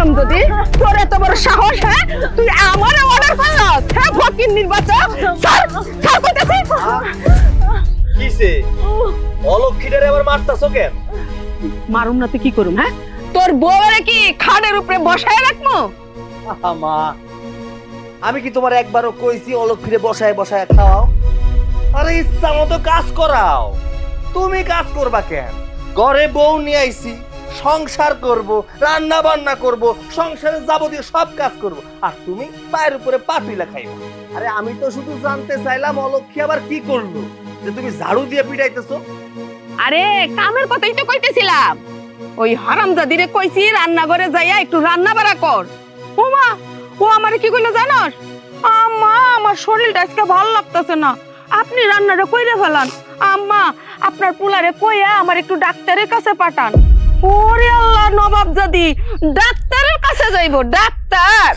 হারামজাদি, তোর এত বড় সাহস! হ্যাঁ, তুই আমার অর্ডার করছস? হ্যাঁ, ফকিন্নির বাচ্চা! স্যার, স্যার কইতাছি। কিসে অলক্ষীটারে আবার মারতাছো কেন? মারুম না তো কি করুম? হ্যাঁ, তোর বউরে কি খাটের উপরে বসায় রাখবো? মা, আমি কি তোমার একবারও কইছি অলক্ষীরে বসায় বসায় খাওয়াও? আরে ইচ্ছা মতো কাজ করাও। তুমি কাজ করবা কেন? ঘরে বউ নিয়ে আইছি, সংসার করব, রান্না বান্না করব, সংসারের যাবতীয় সব কাজ করব, আর তুমি পায়ের উপরে পা তুইলা খাইবা। আরে আমি তো শুধু জানতে চাইলাম অলক্ষী আবার কি করলো যে তুমি ঝাড়ু দিয়ে পিটাইতেছো? আরে কামের কথাই তো কইতেছিলাম। ওই হারামজাদিরে কইছি রান্নাঘরে যাইয়া একটু রান্না বাড়া কর। ও মা, ও আমারে কি কইলো জানোস? আম্মা, আমার শরীরটা আজকে ভালো লাগতেছে না, আপনি রান্নাটা কইরে ফেলান। আম্মা, আপনার পুলারে কইয়া আমার একটু ডাক্তারের কাছে পাঠান। ওরে আল্লাহ, নবাবজাদি ডাক্তারের কাছে যাইবো? ডাক্তার?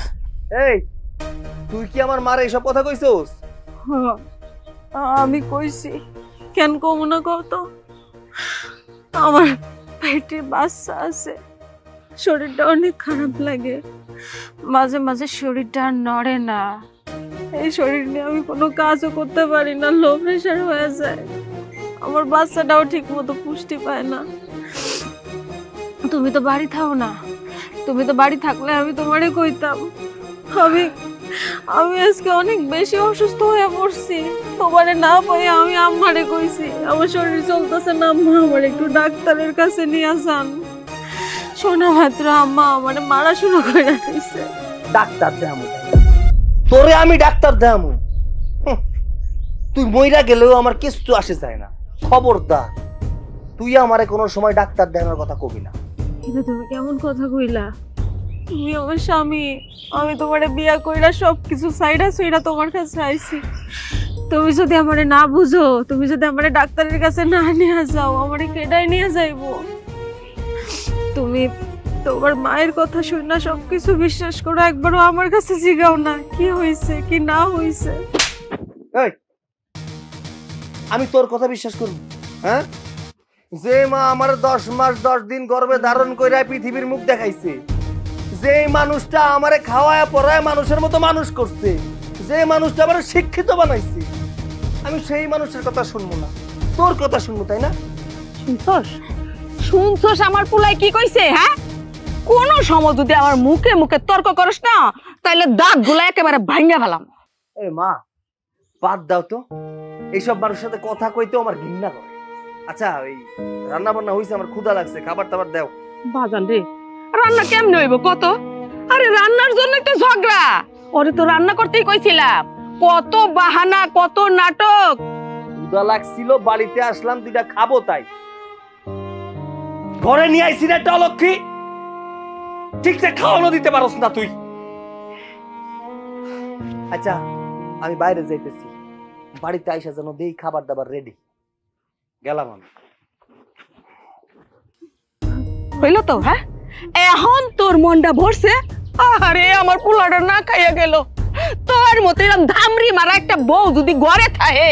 এই, তুই কি আমার মারে এসব কথা কইছস? আমি কইছি। কেন কমু না কত? আমার পেটে বাচ্চা আছে, শরীরটা অনেক খারাপ লাগে, মাঝে মাঝে শরীরটা আর নড়ে না। এই শরীর নিয়ে আমি কোনো কাজও করতে পারি না, লো প্রেশার হয়ে যায়। আমার বাচ্চাটাও ঠিক মতো পুষ্টি পায় না। তুমি তো বাড়ি থাও না, তুমি তো বাড়ি থাকলে আমি তোমারে কইতাম। আমি আজকে অনেক বেশি অসুস্থ হয়ে পড়ছি, তোমারে না পাই আমি আম্মারে কইছি আমার শরীর চলতেছে না, আম্মা আমার একটু ডাক্তারের কাছে নিয়ে যান। শোনা মাত্র আম্মা আমারে মারা শুরু করে দিয়েছে। ডাক্তার দেয়ামু? তোরে আমি ডাক্তার দেয়ামু? তুই মইরা গেলেও আমার কিছু আসে যায় না। খবরদার তুই আমারে কোনো সময় ডাক্তার দেওয়ার কথা কবি না। কিন্তু তুমি কেমন কথা কইলা? তুমি আমার স্বামী, আমি তোমারে বিয়া কইরা সবকিছু সাইডা সুইডা তোমার কাছে আইছি। তুমি যদি আমারে না বুঝো, তুমি যদি আমারে ডাক্তারের কাছে না নিয়ে যাও, আমারে কেডাই নিয়ে যাইবো? তুমি তোমার মায়ের কথা শুনে সবকিছু বিশ্বাস করো, একবারও আমার কাছে জিগাও না কি হইছে কি না হইছে। এই, আমি তোর কথা বিশ্বাস করব? হ্যাঁ, যে মা আমার 10 মাস 10 দিন গর্ভে ধারণ কইরা পৃথিবীর মুখ দেখাইছে, যে মানুষটা আমারে খাওয়ায় পড়ায় মানুষের মতো মানুষ করছে, যে মানুষটা আমারে শিক্ষিত বানাইছে, আমি সেই মানুষের কথা শুনবো না, তোর কথা শুনবো, তাই না? শুনছস? শুনছস আমার পুলাই কি কইছে? হ্যাঁ, কোন সময় যদি আমার মুখে মুখে তর্ক করিস না, তাইলে দাঁত গুলা একেবারে ভাঙা ফেলাম। এ মা, বাদ দাও তো, এইসব মানুষের সাথে কথা কইতে আমার ঘৃণা করে। আচ্ছা, ওই রান্না বান্না হইছে, আমার ক্ষুধা লাগছে, খাবার টাবার দাও। বাজান রে, রান্না কেমনে হইব কত? আরে রান্নার জন্যই তো ঝগড়া। ওরে তো রান্না করতেই কইছিলাম, কত বাহানা, কত নাটক। ক্ষুধা লাগছিল, বাড়িতে আসলাম, দুইটা খাবো তাই। ঘরে নিয়ে আইছি না একটা অলক্ষী, ঠিকঠাক খাওয়ানো দিতে পারস না তুই। আচ্ছা, আমি বাইরে যাইতেছি, বাড়িতে আইসা যেন দেই খাবার দাবার রেডি। গেলাম আমি। হইল তো? হ্যাঁ, এখন তোর মনটা ভরছে? আরে আমার পোলাটা না খাইয়া গেল। তোর মতো এরকম ধামরি মারা একটা বউ যদি ঘরে থাকে,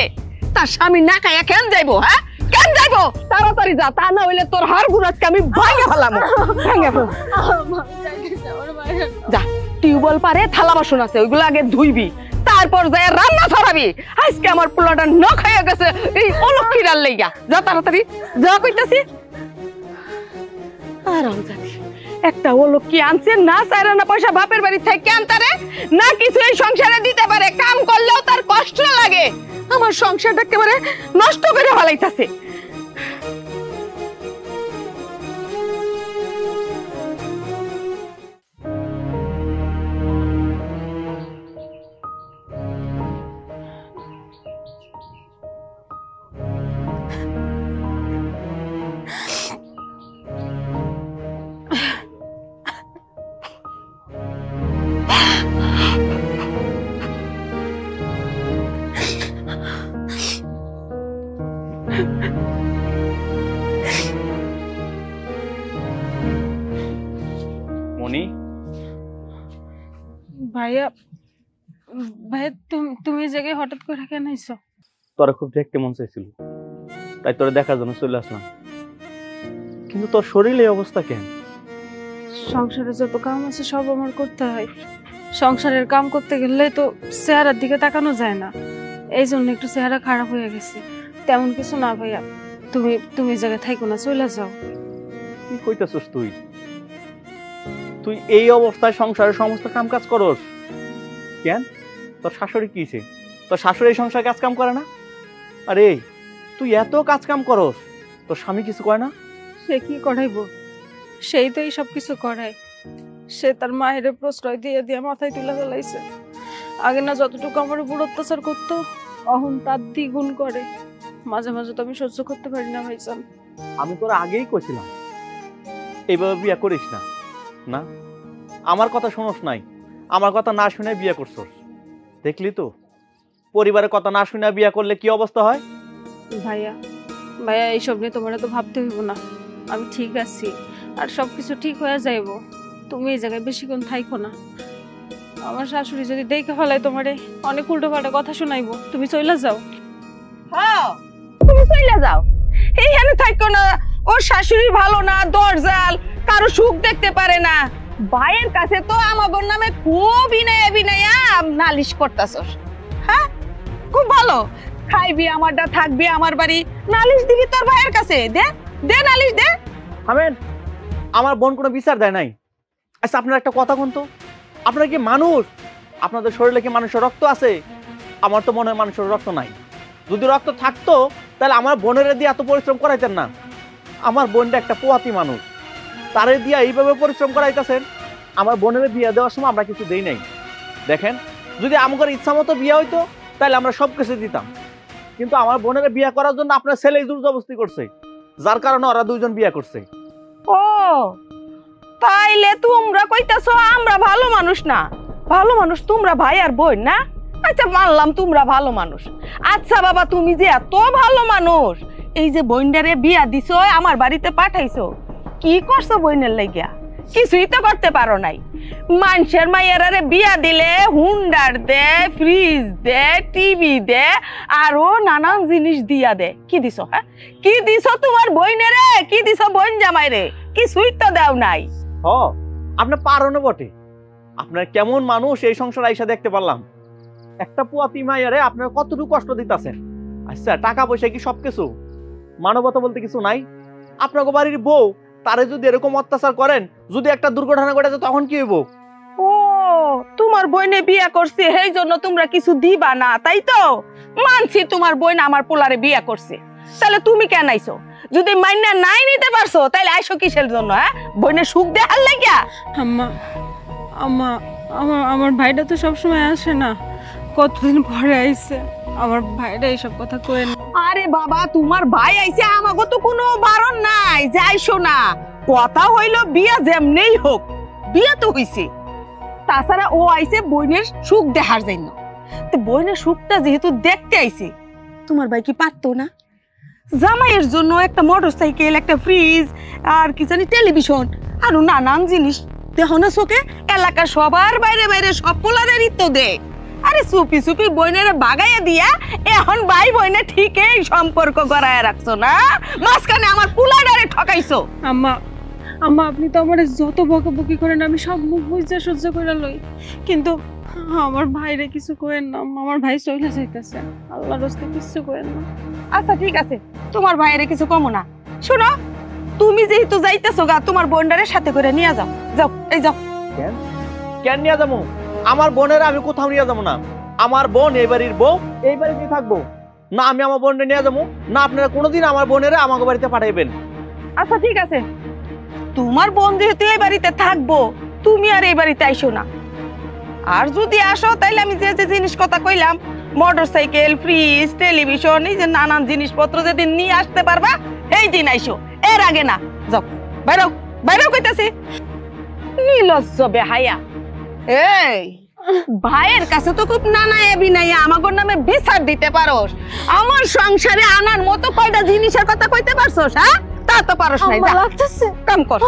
তার স্বামী না খাইয়া কেন যাইবো? হ্যাঁ, কেন যাইবো? তাড়াতাড়ি যা, তা না হইলে তোর হাড় গুড়াকে আমি ভাঙে ফেলাম। যা, টিউবওয়েল পারে থালা বাসন আছে, ওইগুলো আগে ধুইবি, তারপর যাই রান্না ছড়াবি। আজকে আমার পোলাটা না খাইয়া গেছে এই অলক্ষীরার লাইগা। যা তাড়াতাড়ি যা, কইতাছি। একটা অলক্ষী আনছে না, চাইরা না পয়সা বাপের বাড়ি থেকে আনতারে না, কিছু এই সংসারে দিতে পারে, কাম করলেও তার কষ্ট লাগে। আমার সংসারটা একেবারে নষ্ট করে ফেলাইতাছে। মনি, ভাইয়া, ভাইয়া তুমি এই জায়গায় হঠাৎ করে কেন আইছো? তোরা খুব দেখতে মন চাইছিল, তাই তোরা দেখার জন্য চলে আসলাম। কিন্তু তোর শরীরে এই অবস্থা কেন? সংসারে যত কাম আছে সব আমার করতে হয়। সংসারের কাম করতে গেলে তো চেহারার দিকে তাকানো যায় না, এই জন্য একটু চেহারা খারাপ হয়ে গেছে। তেমন কিছু না ভাইয়া, তুমি তুমি এই জায়গায় থাইকো না, চলে যাও। কি কইতাছস তুই? তুই এই অবস্থায় সংসারের সমস্ত কাম কাজ করস কেন? তোর শাশুড়ি কিছে? তোর শাশুড়ি এই সংসার কাজ কাম করে না? আরে তুই এত কাজ কাম করস, তোর স্বামী কিছু করে না? সে কি করাইবো? সেই তো এই সব কিছু করায়। সে তার মায়ের প্রশ্রয় দিয়ে দিয়ে মাথায় তুলে ফেলাইছে। আগে না যতটুকু আমার উপর অত্যাচার করতো, অহন তার দ্বিগুণ করে। মাঝে মাঝে তো আমি সহ্য করতে পারি না ভাইজান। আমি তোর আগেই কইছিলাম এইভাবে বিয়ে করিস না। না, আমার কথা শোনস নাই, আমার কথা না শুনে বিয়ে করছস। দেখলি তো পরিবারের কথা না শুনে বিয়ে করলে কি অবস্থা হয়। ভাইয়া ভাইয়া এইসব নিয়ে তোমার তো ভাবতে হইব না, আমি ঠিক আছি আর সবকিছু ঠিক হয়ে যাইব। তুমি এই জায়গায় বেশিক্ষণ থাইকো না। আমার শাশুড়ি যদি দেখে ফেলায় তোমারে অনেক উল্টো পাল্টা কথা শোনাইবো, তুমি চলে যাও। হ্যাঁ, তুমি চলে যাও, এইখানে থাকো না। ওর শাশুড়ি ভালো না, দরজাল, কারো সুখ দেখতে পারে না। ভাইয়ের কাছে তো আমাগর নামে খুব বিনায়া নালিশ করতাছস। হ্যাঁ, খুব ভালো, খাইবি আমারটা, থাকবি আমার বাড়ি, নালিশ দিবি তোর ভাইয়ের কাছে। দে দে নালিশ দে। থামেন, আমার বোন কোনো বিচার দেয় নাই। আচ্ছা আপনার একটা কথা কোন তো, আপনারা কি মানুষ? আপনাদের শরীরে কি মানুষের রক্ত আছে? আমার তো মনে হয় মানুষের রক্ত নাই। যদি রক্ত থাকতো তাহলে আমার বোনের দিয়ে এত পরিশ্রম করাইতেন না। আমার বোনটা একটা পোয়াতি মানুষ, তারে দিয়া এইভাবে পরিশ্রম করাইতেছেন। আমার বোনের বিয়ে দেওয়ার সময় আমরা কিছু দেই নাই। দেখেন, যদি আমাদের ইচ্ছা মতো বিয়ে হইতো তাহলে আমরা সব কিছু দিতাম, কিন্তু আমার বোনের বিয়ে করার জন্য আপনার ছেলে জবরদস্তি করছে, যার কারণে ওরা দুইজন বিয়ে করছে। ও তাইলে তোমরা কইতাছো আমরা ভালো মানুষ না? ভালো মানুষ তোমরা ভাই আর বোন না? আচ্ছা মানলাম তোমরা ভালো মানুষ। আচ্ছা বাবা, তুমি যে এত ভালো মানুষ, এই যে বোনটারে বিয়া দিছো, আমার বাড়িতে পাঠাইছো, কি করছো বোনের লাগিয়া? কিছুই তো করতে পারো নাই। মানুষের মাইয়ারে বিয়া দিলে হুন্ডার দে, ফ্রিজ দে, টিভি দে, আরো নানান জিনিস দিয়া দে। কি দিছো? হ্যাঁ, কি দিছো তোমার বোনেরে? কি দিছো বোন জামাইরে? কিছুই তো দাও নাই। হ, আপনার পারনো বটে। আপনার কেমন মানুষ এই সংসার আইসা দেখতে পারলাম। একটা পুয়াতি মাইয়ারে আপনার কতটুকু কষ্ট দিতেছেন। আচ্ছা, টাকা পয়সা কি সবকিছু? মানবতা বলতে কিছু নাই? আপনাকে বাড়ির বউ, তারে যদি এরকম অত্যাচার করেন, যদি একটা দুর্ঘটনা ঘটে যায় তখন কি হইব? ও তোমার বোনে বিয়া করছে, সেই জন্য তোমরা কিছু দিবা না, তাই তো? মানছি তোমার বোন আমার পোলারে বিয়া করছে, তাহলে তুমি কেন আইছো? যদি মাইনা নাই নিতে পারছো তাহলে আইসো কিসের জন্য? হ্যাঁ, বোনের সুখ দেখার লাগিয়া? আম্মা আম্মা আমার আমার ভাইটা তো সবসময় আসে না, কতদিন পরে আইছে। আমার ভাইটা এইসব কথা কয়ে না। আরে বাবা, তোমার ভাই আইছে, আমাগো তো কোনো বারণ নাই যে আইসো না। কথা হইলো বিয়া যেমনেই হোক, বিয়া তো হইছে। তাছাড়া ও আইছে বোনের সুখ দেখার জন্য। তো বোনের সুখটা যেহেতু দেখতে আইছে, তোমার ভাই কি পারতো না? জামাইয়ের জন্য একটা মোটরসাইকেল, একটা ফ্রিজ, আর কি জানি টেলিভিশন, আর নানান জিনিস দেখো না চোখে? এলাকার সবার বাইরে বাইরে সব পোলারেরই তো দে। আরে চুপি চুপি বইনের বাগাইয়া দিয়া এখন ভাই বইনে ঠিকই সম্পর্ক গড়ায় রাখছো না, মাঝখানে আমার পোলাডারে ঠকাইছো। আম্মা আম্মা আপনি তো আমার যত বকাবকি করেন আমি সব মুখ বুঝতে সহ্য করে লই, কিন্তু আমার ভাইরে কিছু করেন না। আমার ভাই চলে যাইতেছে, আল্লাহর রাস্তে কিছু করেন না। আচ্ছা ঠিক আছে, তোমার ভাইয়ের কিছু কমো না। শোনো, তুমি যেহেতু যাইতেছো গা, তোমার বোনডারে সাথে করে নিয়ে যাও। যাও, এই যাও। কেন কেন নিয়ে যাবো? আমার বোনের আমি কোথাও নিয়ে যাবো না। আমার বোন এই বাড়ির বউ, এই বাড়িতে থাকবো না। আমি আমার বোনকে নিয়ে যাবো না। আপনারা কোনোদিন আমার বোনের আমাকে বাড়িতে পাঠাইবেন? আচ্ছা ঠিক আছে, তোমার বোন যেহেতু এই বাড়িতে থাকবো, তুমি আর এই বাড়িতে আইসো না। আর যদি আসো তাইলে আমি যে যে জিনিস কথা কইলাম, মোটরসাইকেল, ফ্রিজ, টেলিভিশন, এই যে নানান জিনিসপত্র যেদিন নিয়ে আসতে পারবা এই দিন আইসো, এর আগে না। যাও, বাইরো বাইরো কইতাছি। নির্লজ্জ বেহায়া। এই ভাইয়ের কাছে তো খুব নানা এবি নাই আমাগর নামে বিচার দিতে পারোস। আমার সংসারে আনার মতো কয়টা জিনিসের কথা কইতে পারছোস? হ্যাঁ, তা তো পারোস নাই। যা, লাগতেছে কাম কর।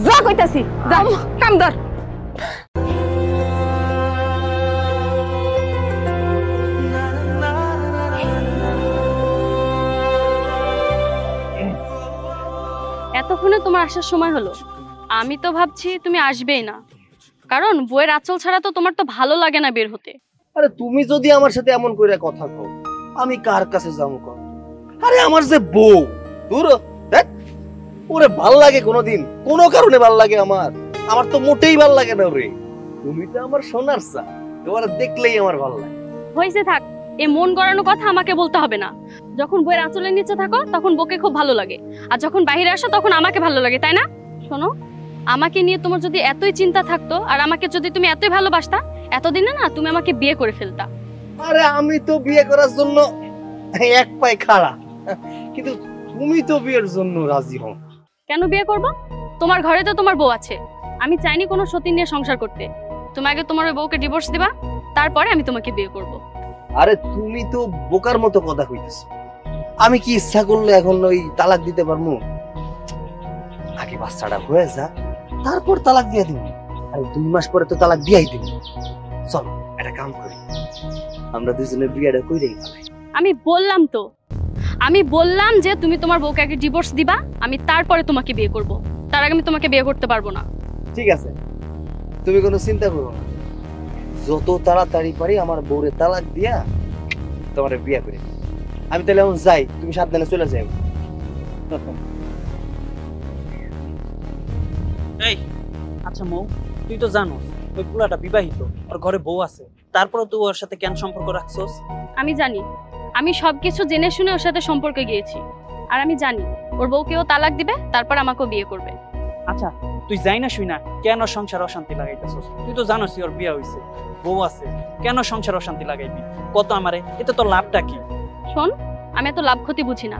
যা কইতাছি, যা কাম ধর। এতক্ষণে তোমার আসার সময় হলো? আমি তো ভাবছি তুমি আসবেই না, কারণ বইয়ের আঁচল ছাড়া তো তোমার তো ভালো লাগে না বের হতে। আরে তুমি যদি আমার সাথে এমন করে কথা কও, আমি কার কাছে যাবো কও? আরে আমার যে বউ, দূর দেখ, ওরে ভাল লাগে কোনোদিন? কোনো কারণে ভাল লাগে আমার? আমার তো মোটেই ভাল লাগে না রে। তুমি তো আমার সোনার চা, তোমার দেখলেই আমার ভাল লাগে। হয়েছে থাক, এই মন গড়ানো কথা আমাকে বলতে হবে না। যখন বইয়ের আঁচলের নিচে থাকো তখন বউকে খুব ভালো লাগে, আর যখন বাইরে আসো তখন আমাকে ভালো লাগে, তাই না? শোনো, আমাকে নিয়ে তোমার যদি এতই চিন্তা থাকতো আর আমাকে যদি তুমি এতই ভালোবাসতা, এতদিনে না তুমি আমাকে বিয়ে করে ফেলতা। আরে আমি তো বিয়ে করার জন্য এক পায়ে খাড়া, কিন্তু তুমি তো বিয়ের জন্য রাজি হও। কেন বিয়ে করবো? তোমার ঘরে তো তোমার বউ আছে। আমি চাইনি কোনো সতীন নিয়ে সংসার করতে। তুমি আগে তোমার ওই বউকে ডিভোর্স দিবা, তারপরে আমি তোমাকে বিয়ে করব। আরে তুমি তো বোকার মতো কথা কইতেছো। আমি কি ইচ্ছা করলে এখন ওই তালাক দিতে পারবো? আগে বাচ্চাটা হয়ে যা, তারপর তালাক দিয়ে দিব। আর 2 মাস পরে তো তালাক দিয়াই দিব। চলো একটা কাম করি, আমরা দুজনে বিয়েটা কইরেই ফেলাই। আমি বললাম যে তুমি তোমার বউকে আগে ডিভোর্স দিবা, আমি তারপরে তোমাকে বিয়ে করব। তার আগে আমি তোমাকে বিয়ে করতে পারবো না। ঠিক আছে, তুমি কোনো চিন্তা করো না। যত তাড়াতাড়ি পারি আমার বউরে তালাক দিয়া তোমার বিয়ে করে দিই। আমি তাহলে এখন যাই, তুমি সাবধানে চলে যাও। এই আচ্ছা মৌ, তুই তো জানোস ওই পুলাটা বিবাহিত, ওর ঘরে বউ আছে, তারপরে তুই ওর সাথে কেন সম্পর্ক রাখছস? আমি জানি, আমি সবকিছু জেনে শুনে ওর সাথে সম্পর্কে গিয়েছি। আর আমি জানি ওর বউকেও তালাক দিবে, তারপর আমাকেও বিয়ে করবে। আচ্ছা তুই যাই না শুই না কেন সংসার অশান্তি লাগাইতেছস? তুই তো জানোস ওর বিয়ে হইছে, বউ আছে, কেন সংসার অশান্তি লাগাইবি? কত আমারে, এতে তোর লাভটা কি? শোন, আমি এত লাভ ক্ষতি বুঝি না।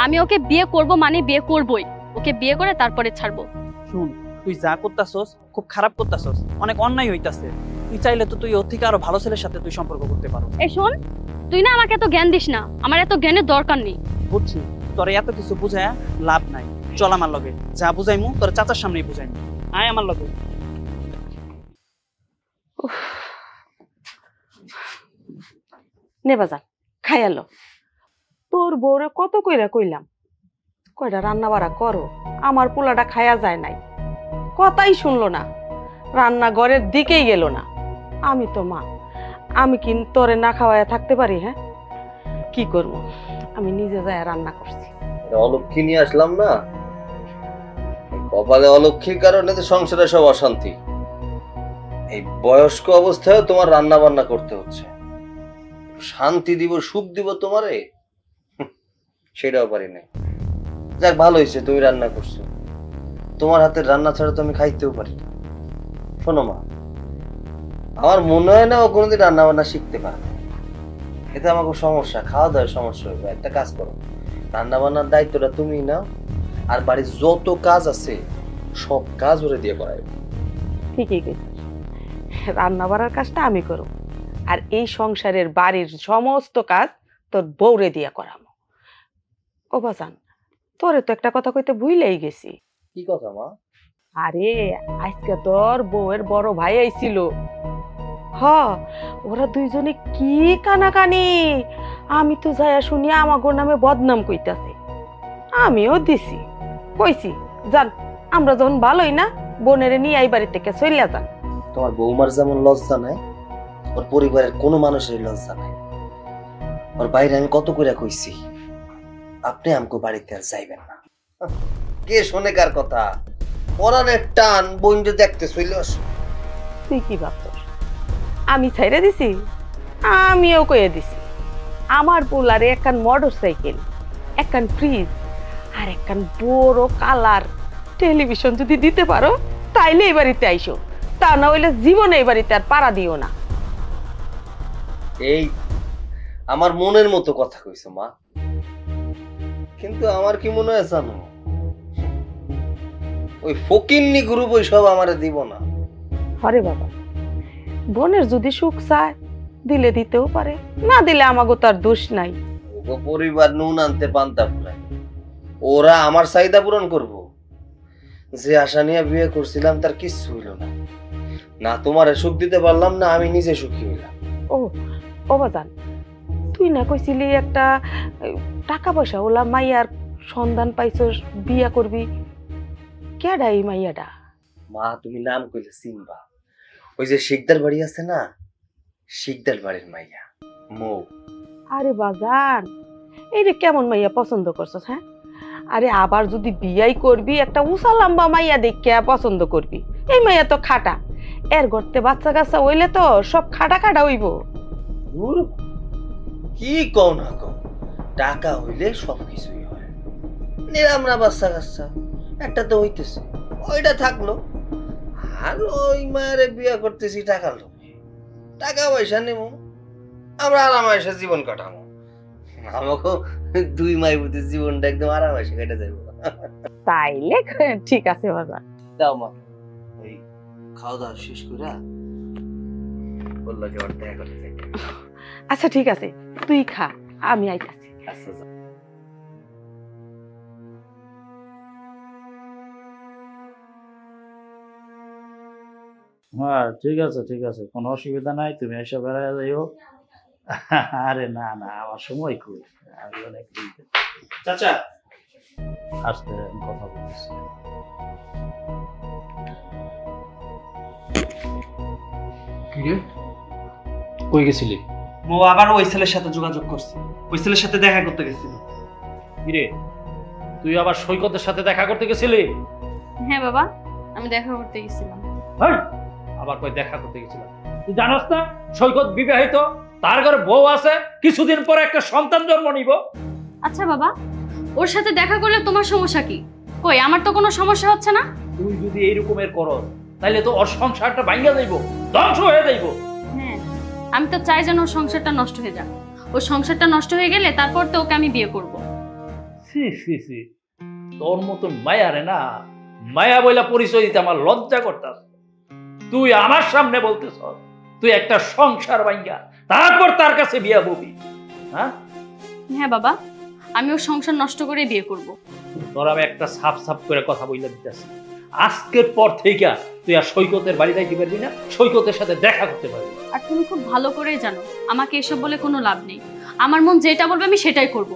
আমি ওকে বিয়ে করব মানে বিয়ে করবই। ওকে বিয়ে করে তারপরে ছাড়বো। শুন, তুই যা করতাছস খুব খারাপ করতাছস, অনেক অন্যায় হইতাছে। তুই চাইলে তো তুই ওর থেকে আরো ভালো ছেলের সাথে তুই সম্পর্ক করতে পারো। এই শোন, তুই না আমাকে এত জ্ঞান দিস না, আমার এত জ্ঞানের দরকার নেই। বুঝছি, তোর এত কিছু বুঝায়া লাভ নাই। চল আমার লগে, যা বুঝাইমু তোর চাচার সামনেই বুঝাইমু। আয় আমার লগে। নে বাজান, খাই আলো। তোর বউরে কত কইরা কইলাম কয়টা রান্না বাড়া করো, আমার পোলাটা খায়া যায় নাই, কথাই শুনলো না, রান্না ঘরের দিকেই গেল না। আমি তো মা, আমি কি তোরে না খাওয়ায় থাকতে পারি? হ্যাঁ, কি করবো, আমি নিজে যায় রান্না করছি। অলক্ষী নিয়ে আসলাম না, কপালে অলক্ষীর কারণে তো সংসারে সব অশান্তি। এই বয়স্ক অবস্থায় তোমার রান্না বান্না করতে হচ্ছে। শান্তি দিব, সুখ দিব তোমারে, সেটাও পারি না। যাক, ভালো হয়েছে তুমি রান্না করছো। তোমার হাতের রান্না ছাড়া তো আমি খাইতেও পারি না। শোনো মা, আমার মনে হয় না ও কোনোদিন রান্না বান্না শিখতে পারবে। এতে আমাকে সমস্যা, খাওয়া দাওয়ার সমস্যা হবে। একটা কাজ করো, রান্না বান্নার দায়িত্বটা তুমি নাও, আর বাড়ির যত কাজ আছে সব কাজ ওরে দিয়ে করাই। ঠিকই কইছিস, রান্না বাড়ার কাজটা আমি করব, আর এই সংসারের বাড়ির সমস্ত কাজ তোর বউরে দিয়া করাবো। ও বাজান, তোরে তো একটা কথা কইতে ভুলেই গেছি। কি কথা মা? আরে আজকে তোর বউয়ের বড় ভাই আইছিল। হ, ওরা দুইজনে কি কানাকানি, আমি তো যাইয়া শুনি আমাগো নামে বদনাম কইতাছে। আমিও দিছি, কইছি জান, আমরা যখন ভালোই না, বোনেরে নিয়ে এই বাড়ি থেকে চলে যান। তোমার বৌমার যেমন লজ্জা নাই, ওর পরিবারের কোনো মানুষের লজ্জা নাই। ওর বাইরে আমি কত করে কইছি, আপনি আমাকে বাড়িতে আর যাইবেন না। কে শোনে কার কথা? পরানের টান বইন্ডে দেখতে চলে আসো। তুই কি ভাবছস আমি ছাইরে দিছি? আমিও কইয়ে দিছি, আমার পোলারে একখান মোটর সাইকেল, একখান ফ্রিজ আর একখান বড় কালার টেলিভিশন যদি দিতে পারো তাইলে এই বাড়িতে আইসো, তা না হইলে জীবনে এই বাড়িতে আর পাড়া দিও না। এই আমার মনের মতো কথা কইছো মা, কিন্তু আমার কি মনে হয় জানো, ওই ফকিন্নি গ্রুপ ওই সব আমারে দিব না। হরে বাবা, বোনের যদি সুখ চায় দিলে দিতেও পারে, না দিলে আমাগো তার দোষ নাই। ওগো পরিবার নুন আনতে পান্তা ফুরায়, ওরা আমার চাহিদা পূরণ করব। যে আশা নিয়ে বিয়ে করছিলাম তার কিচ্ছু হইল না, না তোমারে সুখ দিতে পারলাম, না আমি নিজে সুখী হইলাম। ও ও বাজান, তুই না কইছিলি একটা টাকা পয়সা ওলা মাইয়ার সন্ধান পাইছস, বিয়া করবি, কেডা এই মাইয়াটা? মা তুমি নাম কইলে চিনবা, ওই যে শিকদার বাড়ি আছে না, শিকদার বাড়ির মাইয়া মৌ। আরে বাজান, এই রে কেমন মাইয়া পছন্দ করছস? হ্যাঁ, আরে আবার যদি বিয়াই করবি একটা উঁচা লম্বা মাইয়া দেখে পছন্দ করবি। এই মাইয়া তো খাটা, এর গর্তে বাচ্চা কাচ্চা হইলে তো সব খাটা খাটা হইব। দূর, কি কও না কও, টাকা হইলে সবকিছুই হয়। নিরামরা বাচ্চা কাচ্চা একটা তো হইতেছে, ওইটা থাকলো। আর ওই মায়ের বিয়ে করতেছি টাকা লোভে, টাকা পয়সা নেব, আমরা আরামাইসে জীবন কাটাবো। আমাকে দুই মাই বুঝে জীবনটা একদম আরামাইসে কেটে যাইব। তাইলে ঠিক আছে বাজান। দাও মা, ওই খাওয়া দাওয়া শেষ করে বললো যে ওর দেখা করতে যাইতে। আচ্ছা ঠিক আছে, তুই খা, আমি আইতাছি। আচ্ছা যাও। হ্যাঁ ঠিক আছে ঠিক আছে, কোনো অসুবিধা নাই, তুমি এসে বেড়ায় যাইও। আরে না না, আমার সময় খুব, আমি অনেক চাচা আসতে কথা বলতেছি। কিরে কই গেছিলি? মো আবার ওই ছেলের সাথে যোগাযোগ করছে, ওই ছেলের সাথে দেখা করতে গেছিল। কিরে তুই আবার সৈকতের সাথে দেখা করতে গেছিলি? হ্যাঁ বাবা, আমি দেখা করতে গেছিলাম। হ্যাঁ, আবার কই দেখা করতে গেছিলাম? তুই জানাস না সৈকত বিবাহিত, তার ঘরে বউ আছে, কিছুদিন পরে একটা সন্তান জন্ম নিব। আচ্ছা বাবা, ওর সাথে দেখা করলে তোমার সমস্যা কি? কই, আমার তো কোনো সমস্যা হচ্ছে না। তুই যদি এইরকমের করস তাইলে তো ওর সংসারটা ভাঙিয়া যাইব, ধ্বংস হয়ে যাইব। হ্যাঁ, আমি তো চাই যেন ওর সংসারটা নষ্ট হয়ে যাক। ওর সংসারটা নষ্ট হয়ে গেলে তারপর তো ওকে আমি বিয়ে করব। সি সি সি, তোর মতন মায়া রে না, মায়া বইলা পরিচয় দিতে আমার লজ্জা করতাস। তুই আমার সামনে বলতেছ তুই একটা সংসার ভাঙ্গা তারপর তার কাছে বিয়া ববি? হ্যাঁ হ্যাঁ বাবা, আমি ওর সংসার নষ্ট করে বিয়ে করব। তোর আমি একটা সাফ সাফ করে কথা বইলা দিতেছি, আজকের পর থেকে তুই আর সৈকতের বাড়ি যাইতে পারবি না, সৈকতের সাথে দেখা করতে পারবি। আর তুমি খুব ভালো করেই জানো আমাকে এসব বলে কোনো লাভ নেই। আমার মন যেটা বলবে আমি সেটাই করব।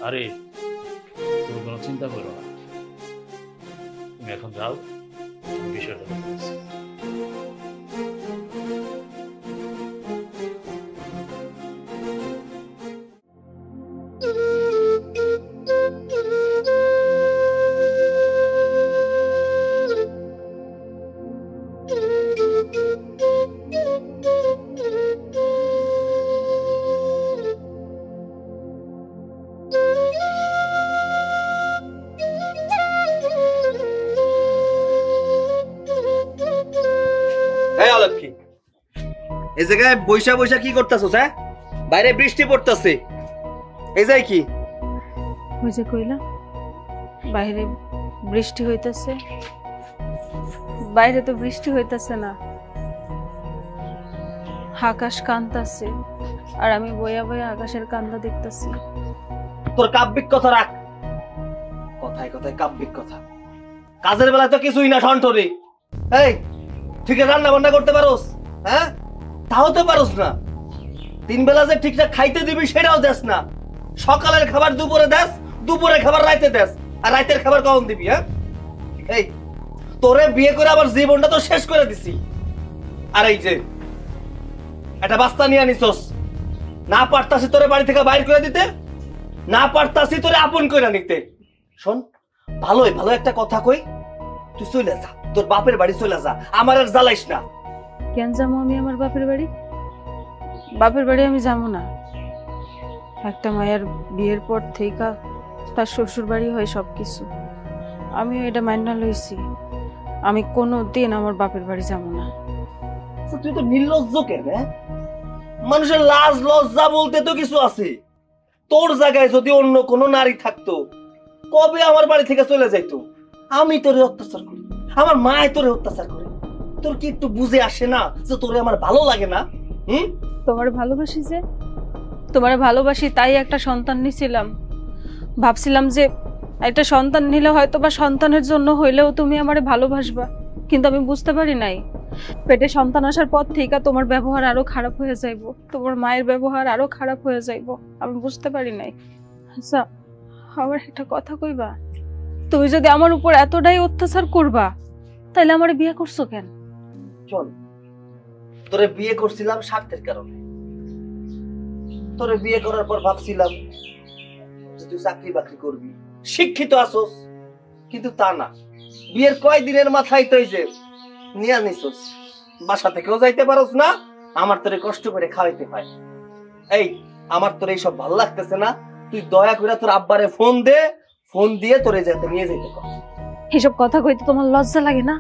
আরে তুমি কোনো চিন্তা করো না, তুমি এখন যাও, বিষয়টা দেখতেছি। এই অলক্ষী, এই জায়গায় বৈশা বৈশা কি করতেছস? হ্যাঁ, বাইরে বৃষ্টি পড়তেছে, এই যাই কি? ওই যে কইলা বাইরে বৃষ্টি হইতাছে, বাইরে তো বৃষ্টি হইতাছে না, আকাশ কান্দাছে, আর আমি বইয়া বইয়া আকাশের কান্দা দেখতাছি। তোর কাব্যিক কথা রাখ, কথায় কথায় কাব্যিক কথা। কাজের বেলায় তো কিছুই না ঠনঠনি। এই ঠিক রান্না বান্না করতে পারোস? হ্যাঁ, তাও তো পারোস না। তিন বেলা যে ঠিকঠাক খাইতে দিবি সেটাও দেস না। সকালের খাবার দুপুরে দেস, দুপুরে খাবার রাইতে দেস, আর রাইতের খাবার কখন দিবি? হ্যাঁ, এই তোরে বিয়ে করে আবার জীবনটা তো শেষ করে দিছি। আর এই যে একটা বাস্তা নিয়ে আনিছস, না পারতাছি তোরে বাড়ি থেকে বাইর করে দিতে, না পারতাছি তোরে আপন কইরা নিতে। শোন, ভালোই ভালো একটা কথা কই, তুই চলে যা, তোর বাপের বাড়ি চলে যা, আমার আর জ্বালাইস না। কেন যাবো আমি আমার বাপের বাড়ি? বাপের বাড়ি আমি যাবো না। একটা মায়ের বিয়ের পর থেকে তার শ্বশুর বাড়ি হয় সবকিছু, আমিও এটা মাইনা লইছি। আমি কোনো দিন আমার বাপের বাড়ি যাবো না। তুই তো নির্লজ্জ কেন? মানুষের লাজ লজ্জা বলতে তো কিছু আছে। তোর জায়গায় যদি অন্য কোনো নারী থাকতো কবে আমার বাড়ি থেকে চলে যাইতো। আমি তোরে অত্যাচার করি, আমার মায় তোরে অত্যাচার করে, তোর কি একটু বুঝে আসে না যে তোরে আমার ভালো লাগে না? তোমার ভালোবাসি, যে তোমার ভালোবাসি তাই একটা সন্তান নিছিলাম। ভাবছিলাম যে একটা সন্তান নিলে হয়তো বা সন্তানের জন্য হইলেও তুমি আমারে ভালোবাসবা, কিন্তু আমি বুঝতে পারি নাই পেটে সন্তান আসার পর থেকে তোমার ব্যবহার আরো খারাপ হয়ে যাইব, তোমার মায়ের ব্যবহার আরো খারাপ হয়ে যাইব। আমি বুঝতে পারি নাই। আচ্ছা, আমার একটা কথা কইবা, তুমি যদি আমার উপর এতটাই অত্যাচার করবা তাহলে আমার বিয়ে করছো কেন? শোন, তোরে বিয়ে করছিলাম স্বার্থের কারণে। তোরে বিয়ে করার পর ভাবছিলাম যে তুই চাকরি বাকরি করবি, শিক্ষিত আসোস, কিন্তু তা না। বিয়ের কয়দিনের মাথায় তুই যে নিয়ে নিছোস, বাসা থেকেও যাইতে পারোস না, আমার তোরে কষ্ট করে খাওয়াইতে হয়। এই আমার তোর এইসব ভালো লাগতেছে না, তুই দয়া করে তোর আব্বারে ফোন দে, ফোন দিয়ে তোরে যাতে নিয়ে যেতে কর। এসব কথা কইতে তোমার লজ্জা লাগে না?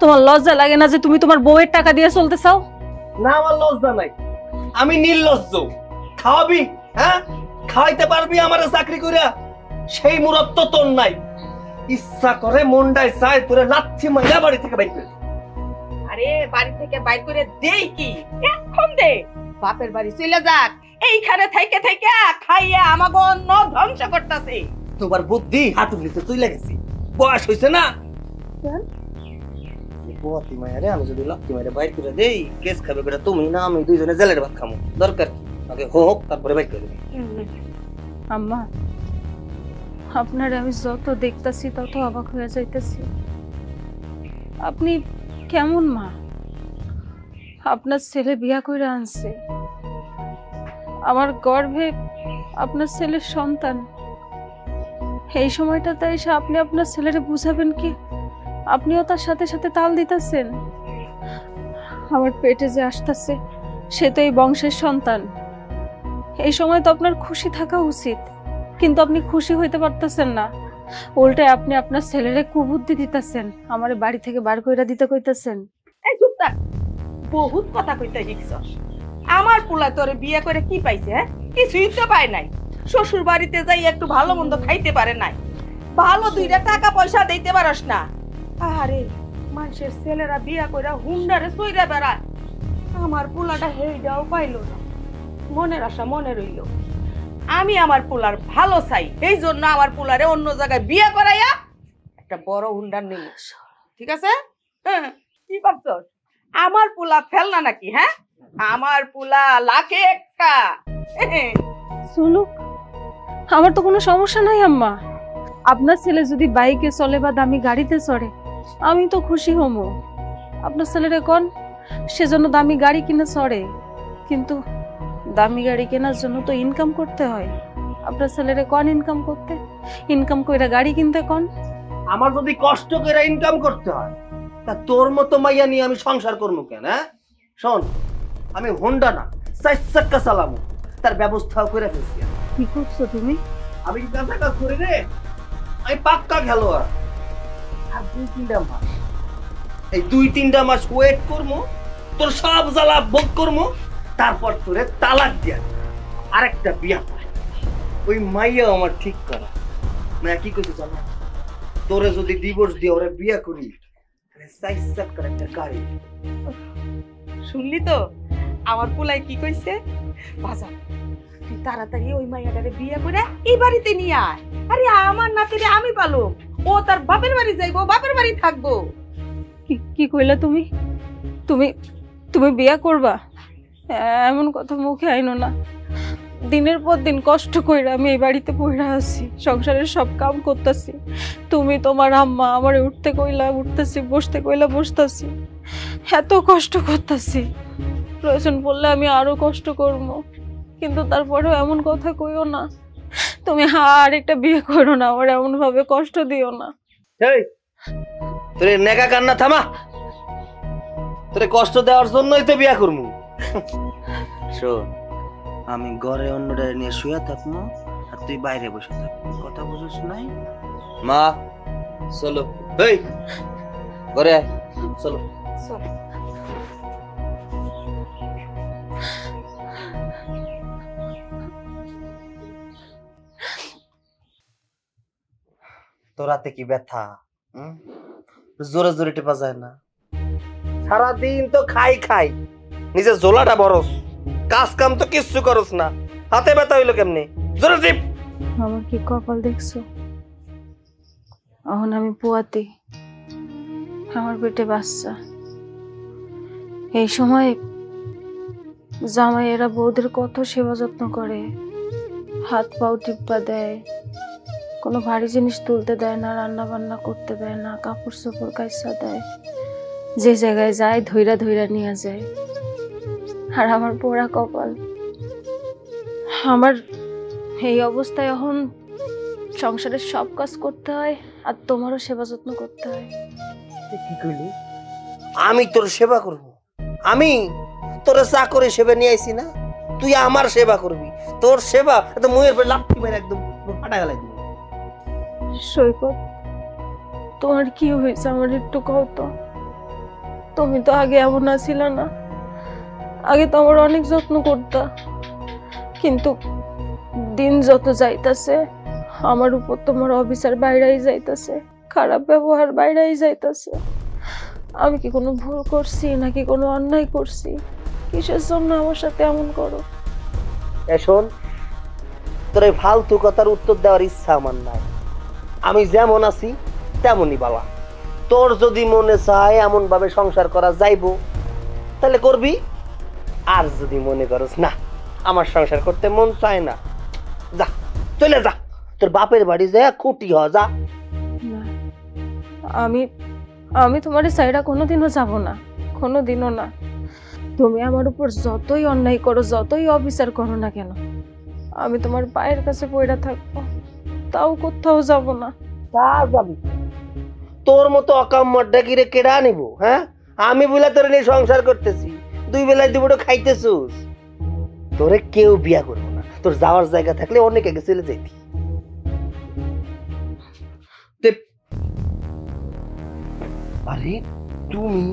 তোমার লজ্জা লাগে না যে তুমি তোমার বউয়ের টাকা দিয়ে চলতে চাও? না, আমার লজ্জা নাই, আমি নির্লজ্জ। খাওয়াবি, হ্যাঁ খাওয়াইতে পারবি আমারে চাকরি কইরা, সেই মুরত তো তোর নাই। ইচ্ছা করে মনটায় চায় তোরে লাচ্ছি মাইরা বাড়ি থেকে বাইর করে। আরে বাড়ি থেকে বাইর করে দেই কি, এখন দে, বাপের বাড়ি চলে যাক। এইখানে থেকে থেকে খাইয়া আমাকে অন্য ধ্বংস করতেছে। তোমার বুদ্ধি হাঁটুর নিচে চলে গেছি, বয়স হইছে না। বতি মায়ারে আমি যদি লক্ষ্মী মায়ের বাইর করে দেই, কেস খাবে বেটা তুমি না আমি, দুইজনে জেলের ভাত খামো। দরকার কি, আগে হোক তারপরে বাইর করে দেবে। আম্মা, আপনার আমি যত দেখতাছি তত অবাক হয়ে যাইতেছি। আপনি কেমন মা? আপনার ছেলে বিয়া করে আনছে, আমার গর্ভে আপনার ছেলের সন্তান। এই সময়টাতে এসে আপনি আপনার ছেলেরে বুঝাবেন কি? আপনিও তার সাথে সাথে তাল দিতেছেন। আমার পেটে যে আসতেছে সে তো এই বংশের সন্তান। এই সময় তো আপনার খুশি থাকা উচিত, কিন্তু আপনি খুশি হইতে পারতেছেন না। উল্টে আপনি আপনার ছেলেরে কুবুদ্ধি দিতেছেন, আমার বাড়ি থেকে বার কইরা দিতে কইতেছেন। এই চুপ থাক, বহুত কথা কইতে শিখছস। আমার পোলা তোরে বিয়ে করে কি পাইছে? হ্যাঁ, কিছুই তো পায় নাই। শ্বশুর বাড়িতে যাই একটু ভালো মন্দ খাইতে পারে নাই, ভালো দুইটা টাকা পয়সা দিতে পারস না। আরে মানুষের ছেলেরা বিয়া কইরা হুন্ডারে চইরা বেড়ায়, আমার পোলাটা হেইটাও পাইলো না। মনের আশা মনে রইল। আমি আমার পোলার ভালো চাই, এই জন্য আমার পোলারে অন্য জায়গায় বিয়ে করাইয়া একটা বড় হুন্ডার নিল। ঠিক আছে? হ্যাঁ, কি ভাবছস আমার পোলা ফেলনা নাকি? হ্যাঁ, আমার পোলা লাখে একটা। সুলুক, আমার তো কোনো সমস্যা নাই আম্মা। আপনার ছেলে যদি বাইকে চলে বা দামি গাড়িতে চড়ে আমি তো খুশি হমো। আপনার ছেলেরে কোন সেজন্য দামি গাড়ি কিনে চড়ে, কিন্তু দামি গাড়ি কেনার জন্য তো ইনকাম করতে হয়। আপনার ছেলেরে কোন ইনকাম করতে, ইনকাম কইরা গাড়ি কিনতে কোন। আমার যদি কষ্ট করে ইনকাম করতে হয়, তা তোর মতো মাইয়া নিয়ে আমি সংসার করবো কেন? হ্যাঁ শোন, আমি হোন্ডা না 4 চাক্কা চালামু, তার ব্যবস্থাও করে ফেলছি। কি করছো তুমি? আমি কি কাঁচা কাজ করি রে? আমি পাক্কা খেলোয়াড়। আর 2-3টা মাস, এই 2-3টা মাস ওয়েট করবো, তোর সব জ্বালা ভোগ করবো, তারপর তোরে তালাক দিয়া আরেকটা বিয়া করে ওই মাইয়া আমার ঠিক করা। না কি করতে জানো, তোরে যদি ডিভোর্স দিয়ে ওরে বিয়া করি, তাহলে 4 চাক্কার একটা গাড়ি। শুনলি তো আমার পোলাই কি কইছে? বাজার তুই তাড়াতাড়ি ওই মাইয়াটারে বিয়ে করে এই বাড়িতে নিয়ে আয়। আরে আমার নাতিরে আমি পালো, ও তার বাপের বাড়ি যাইবো, বাপের বাড়ি থাকবো। কি কইলা তুমি? তুমি তুমি বিয়া করবা? এমন কথা মুখে আইনো না। দিনের পর দিন কষ্ট কইরা আমি এই বাড়িতে পইরা আছি, সংসারের সব কাম করতেছি। তুমি তোমার আম্মা আমারে উঠতে কইলা উঠতেছি, বসতে কইলা বসতেছি, এত কষ্ট করতেছি। প্রয়োজন পড়লে আমি আরো কষ্ট করব, কিন্তু তারপরেও এমন কথা কইও না। তুমি আর একটা বিয়ে করো না, আমার এমন ভাবে কষ্ট দিও না। এই তোরে নেকা কান্না থামা, তোরে কষ্ট দেওয়ার জন্যই তো বিয়া করবো। শোন, আমি ঘরে অন্যটা নিয়ে শুয়ে থাকবো আর তুই বাইরে বসে থাকবি, কথা বুঝিস নাই? মা চলো, এই ঘরে আয়, চলো। তোরাতে কি ব্যথা? জোরে জোরে টেপা যায় না? সারাদিন তো খাই খাই, নিজের ঝোলাটা বরস, কাজ কাম তো কিচ্ছু করস না, হাতে ব্যথা হইলো কেমনে? জোরে টিপ। আমার কি কপাল দেখছো? এখন আমি পোয়াতে, আমার পেটে বাচ্চা। এই সময় জামাইয়েরা বউদের কত সেবা যত্ন করে, হাত পাও টিপ্পা দেয়, কোনো ভারী জিনিস তুলতে দেয় না, রান্না বান্না করতে দেয় না, কাপড় চোপড় কাইসা দেয়, যে জায়গায় যায় ধইরা ধইরা নিয়ে যায়। আর আমার পোড়া কপাল, আমার এই অবস্থায় এখন সংসারের সব কাজ করতে হয় আর তোমারও সেবা যত্ন করতে হয়। কি কইলি? আমি তোর সেবা করব? আমি তোর চাকরি সেবা নিয়ে আইছি না, তুই আমার সেবা করবি? তোর সেবা তো মুয়ের পর লাফটি মেরে একদম ফাটা গেলাই দিবি। সৈকত, তোমার কি হয়েছে আমার একটু কও তো। তুমি তো আগে এমন আছিল না, আগে তো আমার অনেক যত্ন করতা, কিন্তু দিন যত যাইতাছে আমার উপর তোমার অফিসার বাইরেই যাইতাছে, খারাপ ব্যবহার বাইরেই যাইতাছে। আমি কি কোনো ভুল করছি নাকি কোনো অন্যায় করছি? কিসের জন্য আমার সাথে এমন করো? শোন, তোর এই ফালতু কথার উত্তর দেওয়ার ইচ্ছা আমার নাই। আমি যেমন আছি তেমনই বাবা। তোর যদি মনে চায় এমন ভাবে সংসার করা যাইব তাহলে করবি, আর যদি মনে করস না আমার সংসার করতে মন চায় না, যা চলে যা, তোর বাপের বাড়ি যা খুঁটি হ যা। না, আমি তোমার সাইডা কোনোদিনও যাব না, কোনোদিনও না। তুমি আমার উপর যতই অন্যায় করো, যতই অবিচার করো না কেন, আমি তোমার পায়ের কাছে পড়ে থাকবো, তাও কোথাও যাব না। তা যাবি? তোর মতো অকাম্মর ডাকিরে কেডা নিব? হ্যাঁ, আমি বলে তোর নিয়ে সংসার করতেছি, দুই বেলায় দুপুরো খাইতেছুস। তোরে কেউ বিয়া করবো না, তোর যাওয়ার জায়গা থাকলে অনেক আগে চলে যাইতি। আরে তুমি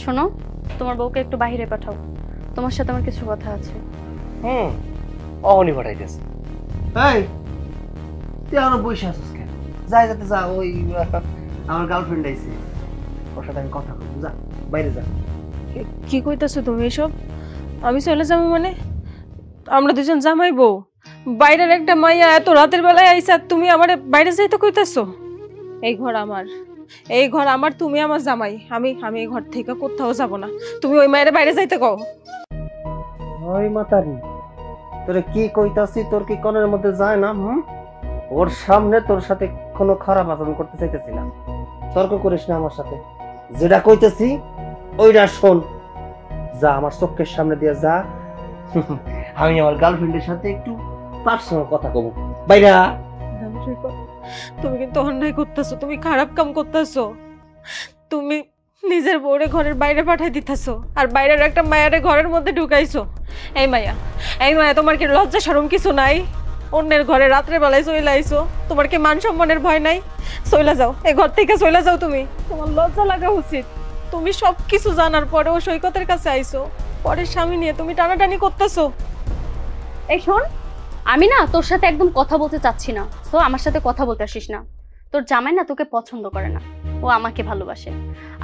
শোনো, তোমার বউকে একটু বাইরে পাঠাও, তোমার সাথে আমার কিছু কথা আছে। অহনি পাঠাইতেছে। এই তুই আমার বসে আছিস কেন? যাই যাতে যা, ওই আমার গার্লফ্রেন্ড আইছে, ওর সাথে আমি কথা বলবো, যা বাইরে যা। কি কইতাছো তুমি এসব? আমি চলে যাবো মানে? আমরা দুজন জামাই বউ, বাইরের একটা মাইয়া এত রাতের বেলায় আইসা, তুমি আমার বাইরে যাইতে কইতাছো? এই ঘর আমার, এই ঘর আমার, তুমি আমার জামাই। আমি এই ঘর থেকে কোথাও যাব না। তুমি ওই মায়ের বাইরে যাইতে কও। ওই মাতারি, তোরে কি কইতাছি, তোর কি কনের মধ্যে যায় না? ওর সামনে তোর সাথে কোনো খারাপ আচরণ করতে চাইতেছি না, তর্ক করিস না আমার সাথে। যেটা কইতেছি ওইটা শোন, যা আমার চোখের সামনে দিয়ে যা। আমি আমার গার্লফ্রেন্ডের সাথে একটু পার্সোনাল কথা কব, বাইরা। তুমি কিন্তু অন্যায় করতেছো, তুমি খারাপ কাম করতেছো। তুমি নিজের বউরে ঘরের বাইরে পাঠাই দিতেছো, আর বাইরের একটা মায়ারে ঘরের মধ্যে ঢুকাইছো। এই মায়া, এই মায়া, তোমার কি লজ্জা শরম কিছু নাই? অন্যের ঘরে রাত্রে বেলায় চলে আইছো, তোমার কি মান সম্মানের ভয় নাই? চলে যাও, এই ঘর থেকে চলে যাও। তুমি, তোমার লজ্জা লাগা উচিত। তুমি সবকিছু জানার পরেও সৈকতের কাছে আইছো, পরের স্বামী নিয়ে তুমি টানাটানি করতেছো। এই শোন, আমি না তোর সাথে একদম কথা বলতে চাচ্ছি না, তো আমার সাথে কথা বলতে আসিস না। তোর জামাই না তোকে পছন্দ করে না, ও আমাকে ভালোবাসে,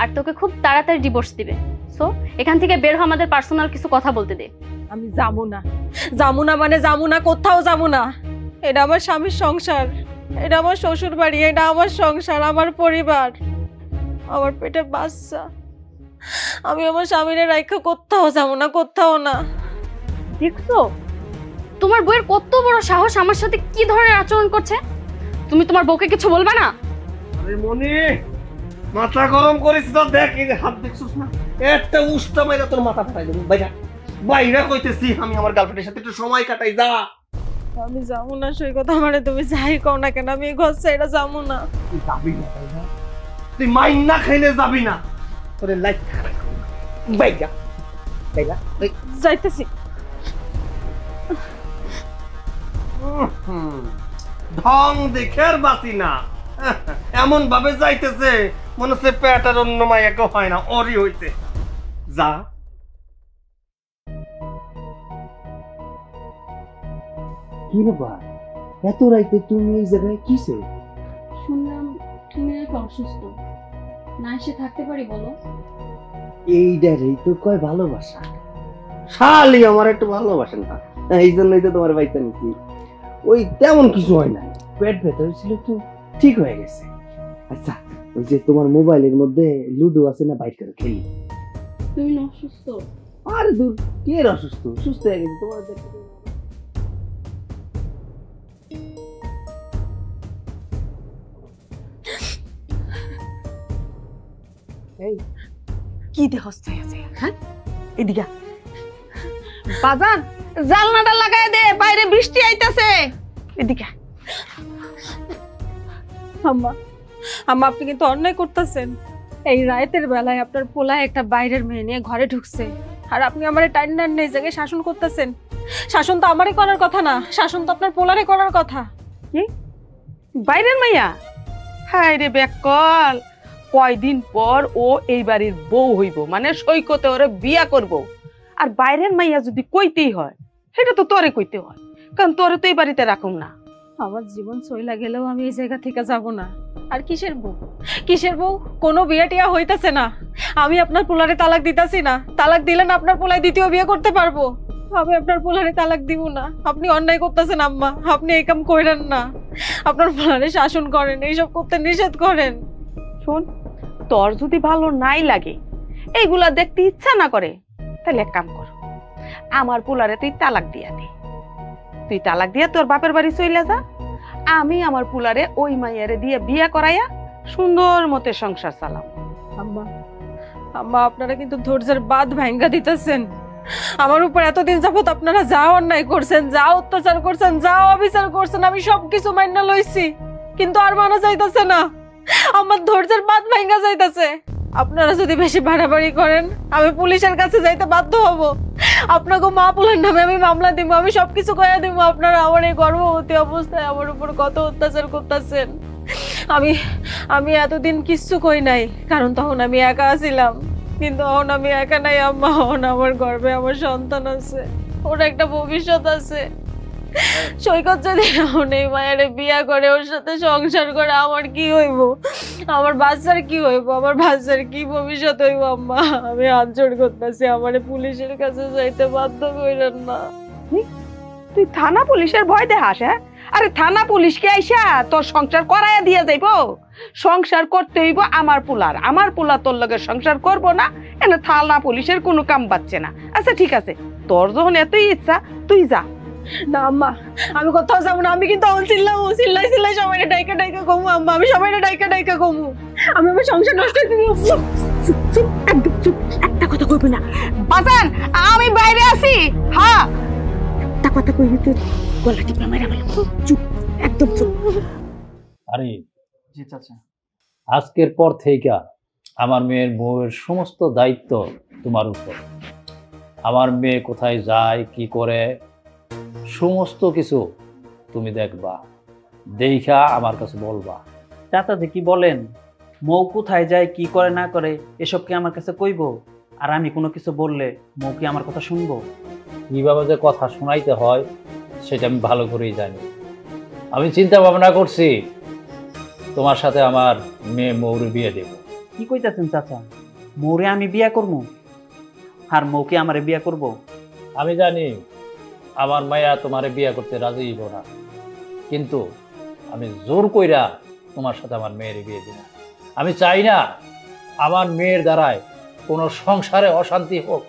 আর তোকে খুব তাড়াতাড়ি ডিভোর্স দিবে। সো এখান থেকে বের হ, আমাদের পার্সোনাল কিছু কথা বলতে দে। আমি যাবো না, যাবো না মানে যাবো না, কোথাও যাবো না। এটা আমার স্বামীর সংসার, এটা আমার শ্বশুর বাড়ি, এটা আমার সংসার, আমার পরিবার, আমার পেটে বাচ্চা। আমি আমার স্বামীর রাইখা কোথাও যাবো না, কোথাও না। দেখছো তোমার বউয়ের কত বড় সাহস, আমার সাথে কি ধরনের আচরণ করছে। তুমি তোমার বউকে কিছু বলবা না? আরে মনি, মাথা গরম করিস তো, দেখ এই যে হাত দেখছিস না, একটা উষ্টা মাইরা তোর মাথা ফাটাই দেব। বাইরা বাইরা কইতেছি, আমি আমার গার্লফ্রেন্ডের সাথে একটু সময় কাটাই, যা। আমি যাবো না সৈকত, আমারে তুমি যাই কও না কেন, আমি এই ঘর ছেড়ে যাবো না। তুই যাবি না, বাইরা তুই মাইন না খাইলে যাবি না, তোরে লাইট বাইরা বাইরা যাইতেছি। ঢং দেখে আর বাঁচি না, এমন ভাবে যাইতেছে মনে হচ্ছে পেটার অন্য মাইয়াকে হয় না, ওরই হইছে। যা। কি ব্যাপার, এত রাইতে তুমি এই জায়গায় কিসে? শুনলাম তুমি নাকি অসুস্থ, না এসে থাকতে পারি বলো? এইটারই তো কয় ভালোবাসা। শালি আমার একটু ভালোবাসেন না, এই জন্যই তো তোমার বাইতে নিচ্ছি। ওই তেমন কিছু হয় না, পেট ব্যথা হয়েছিল তো ঠিক হয়ে গেছে। আচ্ছা, ওই যে তোমার মোবাইলের মধ্যে লুডো আছে না, বাইট করে খেলি। তুমি না অসুস্থ? আরে দূর, কে অসুস্থ? সুস্থ হয়ে গেছে তোমার। এই কি দেহস চাই আছে হ্যাঁ এদিকে বাজান জালনাটা লাগায় দে বাইরে বৃষ্টি আইতাছে এদিকে আম্মা আম্মা আপনি কিন্তু অন্যায় করতেছেন। এই রাতের বেলায় আপনার পোলায় একটা বাইরের মেয়ে নিয়ে ঘরে ঢুকছে আর আপনি আমারে টাইম নেই জায়গায় শাসন করতেছেন। শাসন তো আমারই করার কথা না, শাসন তো আপনার পোলারে করার কথা। কি বাইরের মাইয়া হাই রে বেকল কয়দিন পর ও এই বাড়ির বউ হইব মানে সৈকতে ওরে বিয়া করব আর বাইরের মাইয়া যদি কইতেই হয় সেটা তো তোরে কইতে হয় কারণ তোরে তো এই বাড়িতে রাখুম না। আমার জীবন চইলা গেলেও আমি এই জায়গা থেকে যাব না। আর কিসের বউ কিসের বউ, কোনো বিয়ে টিয়া হইতাছে না। আমি আপনার পোলারে তালাক দিতাছি না, তালাক দিলেন আপনার পোলায় দ্বিতীয় বিয়ে করতে পারবো। আমি আপনার পোলারে তালাক দিব না। আপনি অন্যায় করতেছেন আম্মা, আপনি এই কাম করেন না। আপনার পোলারে শাসন করেন, এইসব করতে নিষেধ করেন। শোন তোর যদি ভালো নাই লাগে এইগুলা দেখতে ইচ্ছা না করে তাহলে এক কাম কর আমার পোলারে তুই তালাক দিয়া দে। তুই তালাক দিয়া তোর বাপের বাড়ি চইলা যা, আমি আমার পোলারে ওই মাইয়ারে দিয়ে বিয়া করাইয়া সুন্দর মতে সংসার চালাম। আম্মা আম্মা আপনারা কিন্তু ধৈর্যের বাঁধ ভাঙ্গা দিতেছেন। আমার উপর এতদিন যাবত আপনারা যা অন্যায় করছেন, যা অত্যাচার করছেন, যা অবিচার করছেন আমি সবকিছু মাইনা লইছি, কিন্তু আর মানা যাইতেছে না। আমার ধৈর্যের বাঁধ ভাঙ্গা যাইতেছে। আপনারা যদি বেশি বাড়াবাড়ি করেন আমি পুলিশের কাছে যাইতে বাধ্য হব। আপনাকে মা পোলার নামে আমি মামলা দিব, আমি সবকিছু কইয়া দিব। আপনারা আমার এই গর্ভবতী অবস্থায় আমার উপর কত অত্যাচার করতেছেন। আমি এতদিন কিচ্ছু কই নাই, কারণ তখন আমি একা ছিলাম। কিন্তু এখন আমি একা নাই আম্মা, এখন আমার গর্ভে আমার সন্তান আছে, ওর একটা ভবিষ্যৎ আছে। সৈকত যদি এখন এই মায়ের বিয়া করে ওর সাথে সংসার করে আমার কি হইব, আমার বাচ্চার কি হইব, আমার বাচ্চার কি ভবিষ্যৎ হইব আম্মা। আমি আঞ্চল করতেছি, আমারে পুলিশের কাছে যাইতে বাধ্য কইরেন না। তুই থানা পুলিশের ভয় দেখাস? হ্যাঁ আরে থানা পুলিশকে আইসা তোর সংসার করাইয়া দিয়া যাইব? সংসার করতে হইব আমার পোলার, আমার পোলা তোর লগে সংসার করব না, এনে থানা পুলিশের কোনো কাম পাচ্ছে না। আচ্ছা ঠিক আছে, তোর যখন এতই ইচ্ছা তুই যা। না আম্মা আমি কোথাও যাবো না। আমি কিন্তু চিল্লাই চিল্লাই সবাইটা ডাইকা ডাইকা কমু আম্মা, আমি সবাইটা ডাইকা ডাইকা কমু। আমি আমার সংসার নষ্ট করে দিব। একদম চুপ, একটা কথা কইবি না। বাজান আমি বাইরে আছি। হ্যাঁ একটা কথা কইবি তুই গলা টিপা মেরা বল। চুপ, একদম চুপ। আরে জি চাচা। আজকের পর থেকে আমার মেয়ের বউয়ের সমস্ত দায়িত্ব তোমার উপর। আমার মেয়ে কোথায় যায় কি করে সমস্ত কিছু তুমি দেখবা, দেখা আমার কাছে বলবা। চাচা যে কি বলেন, মৌ কোথায় যায় কি করে না করে এসব কি আমার কাছে কইব? আর আমি কোনো কিছু বললে মৌ কি আমার কথা শুনবো? কিভাবে যে কথা শোনাইতে হয় সেটা আমি ভালো করেই জানি। আমি চিন্তা ভাবনা করছি তোমার সাথে আমার মেয়ে মৌরে বিয়ে দেব। কি কইতাছেন চাচা? মৌরে আমি বিয়া করবো আর মৌকে আমারে বিয়া করব? আমি জানি আমার মায়া তোমারে বিয়ে করতে রাজি হইব না, কিন্তু আমি জোর কইরা তোমার সাথে আমার মেয়ের বিয়ে দিব। আমি চাই না আমার মেয়ের দ্বারায় কোনো সংসারে অশান্তি হোক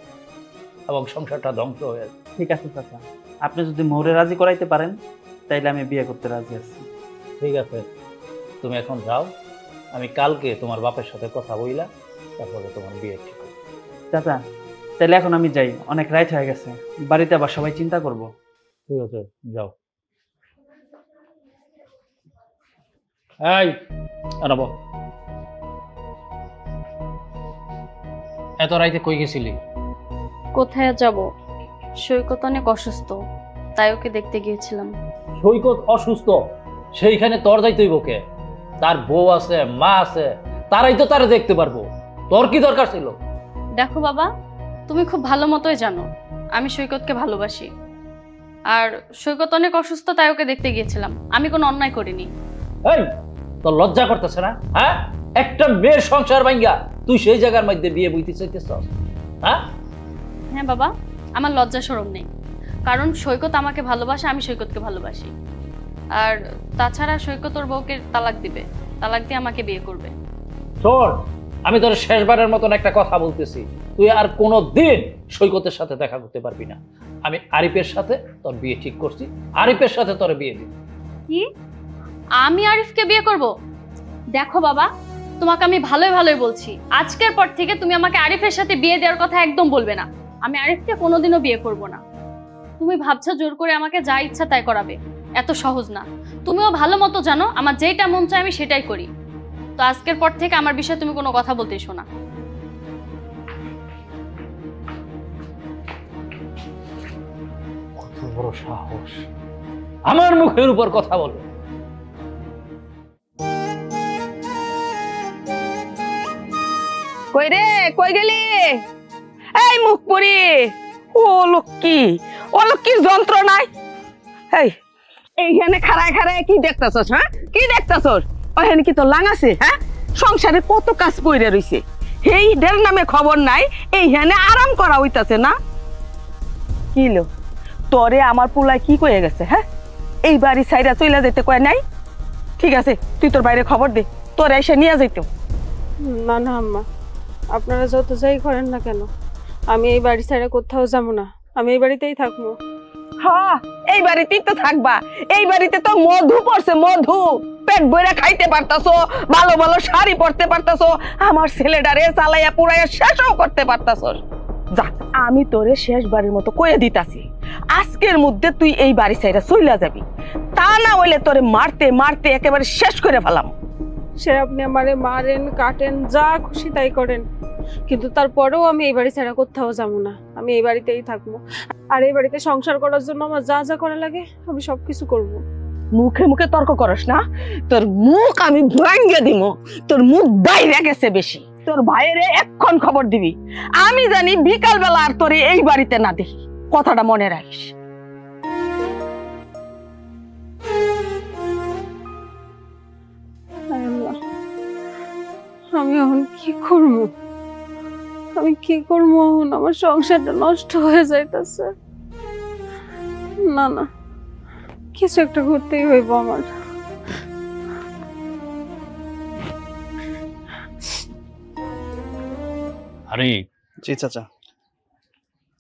এবং সংসারটা ধ্বংস হয়ে যায়। ঠিক আছে চাচা, আপনি যদি মৌরে রাজি করাইতে পারেন তাইলে আমি বিয়ে করতে রাজি আছি। ঠিক আছে, তুমি এখন যাও, আমি কালকে তোমার বাপের সাথে কথা বইলা তারপরে তোমার বিয়ে ঠিক করব। চাচা তাইলে এখন আমি যাই, অনেক রাত হয়ে গেছে, বাড়িতে আবার সবাই চিন্তা করব। ঠিক আছে যাও। এই আনাবো, এত রাইতে কই গেছিলি? কোথায় যাব, সৈকত অনেক অসুস্থ, তাই ওকে দেখতে গিয়েছিলাম। সৈকত অসুস্থ, সেইখানে তোর যাইতে হইব কে? তার বউ আছে, মা আছে, তারাই তো তারা দেখতে পারবো, তোর কি দরকার ছিল? দেখো বাবা, তুমি খুব ভালো মতোই জানো আমি সৈকতকে ভালোবাসি, আর সৈকত অনেক অসুস্থ তাই ওকে দেখতে গিয়েছিলাম, আমি কোনো অন্যায় করিনি। এই তোর লজ্জা করতেছে না? হ্যাঁ, একটা মেয়ের সংসার ভাঙ্গা তুই সেই জায়গার মধ্যে বিয়ে বইতে চাইতেছস? হ্যাঁ হ্যাঁ বাবা, আমার লজ্জা শরম নেই, কারণ সৈকত আমাকে ভালোবাসে, আমি সৈকতকে ভালোবাসি। আর তাছাড়া সৈকত ওর বউকে তালাক দিবে, তালাক দিয়ে আমাকে বিয়ে করবে। শোন, আমি তোর শেষবারের মতন একটা কথা বলতেছি, তুই আর কোনো দিন সৈকতের সাথে দেখা করতে পারবি না। আমি আরিফের সাথে তোর বিয়ে ঠিক করছি, আরিফের সাথে তোর বিয়ে দিব। কি? আমি আরিফকে বিয়ে করব? দেখো বাবা, তোমাকে আমি ভালোই ভালোই বলছি, আজকের পর থেকে তুমি আমাকে আরিফের সাথে বিয়ে দেওয়ার কথা একদম বলবে না। আমি আরিফকে কোনোদিনও বিয়ে করব না। তুমি ভাবছো জোর করে আমাকে যা ইচ্ছা তাই করাবে, এত সহজ না। তুমিও ভালো মতো জানো আমার যেটা মন চায় আমি সেটাই করি। তো আজকের পর থেকে আমার বিষয়ে তুমি কোনো কথা বলতে এসো না। কত বড় সাহস, আমার মুখের উপর কথা বলে। কই রে, কই গেলি? এই মুখ পুরি, ও লক্ষ্মীর যন্ত্র নাই। এইখানে খাড়ায় খাড়ায় কি দেখতাছস? হ্যাঁ, কি দেখতাছস? ওখানে কি তোর লাগাছে? হ্যাঁ, সংসারে কত কাজ পইরা রইছে, এই দের নামে খবর নাই। এইখানে আরাম করা হইতাছে না? কি লো তোরে আমার পোলায় কি কয়ে গেছে? হ্যাঁ, এই বাড়ি সাইরা চইলা যেতে কয় নাই? ঠিক আছে, তুই তোর বাইরে খবর দে, তোর এসে নিয়ে যাইতো। না না আম্মা, আপনারা যত যাই করেন না কেন, আমি এই বাড়ি ছেড়ে কোথাও যাবো না। আমি এই বাড়িতেই থাকবো। হ্যাঁ, এই বাড়িতেই তো থাকবা। এই বাড়িতে তো মধু পড়ছে, মধু। পেট ভরে খাইতে পারতাছো, ভালো ভালো শাড়ি পরতে পারতাছো, আমার ছেলেটারে চালাইয়া পুরাইয়া শেষও করতে পারতাছো। যা, আমি তোরে শেষবারের মতো কয়ে দিতাছি, আজকের মধ্যে তুই এই বাড়ি ছাইরা চইলা যাবি। তা না হইলে তোরে মারতে মারতে একেবারে শেষ করে ফেলাম। সে আপনি আমারে মারেন, কাটেন, যা খুশি তাই করেন, কিন্তু তারপরেও আমি এই বাড়ি ছাড়া কোথাও যাবো না। আমি এই বাড়িতেই থাকবো। আর এই বাড়িতে সংসার করার জন্য আমার যা যা করা লাগে আমি সবকিছু করব। মুখে মুখে তর্ক করস না, তোর মুখ আমি ভাঙ্গে দিব। তোর মুখ বাইরে গেছে বেশি। তোর ভাইয়েরে এক্ষণ খবর দিবি। আমি জানি বিকাল বেলা আর তোরে এই বাড়িতে না দেখি, কথাটা মনে রাখিস। আমি এখন কি করবো? আমি কি করবো এখন? আমার সংসারটা নষ্ট হয়ে যাইতেছে। না না, কিছু একটা করতেই হইব আমার। আরে জি চাচা।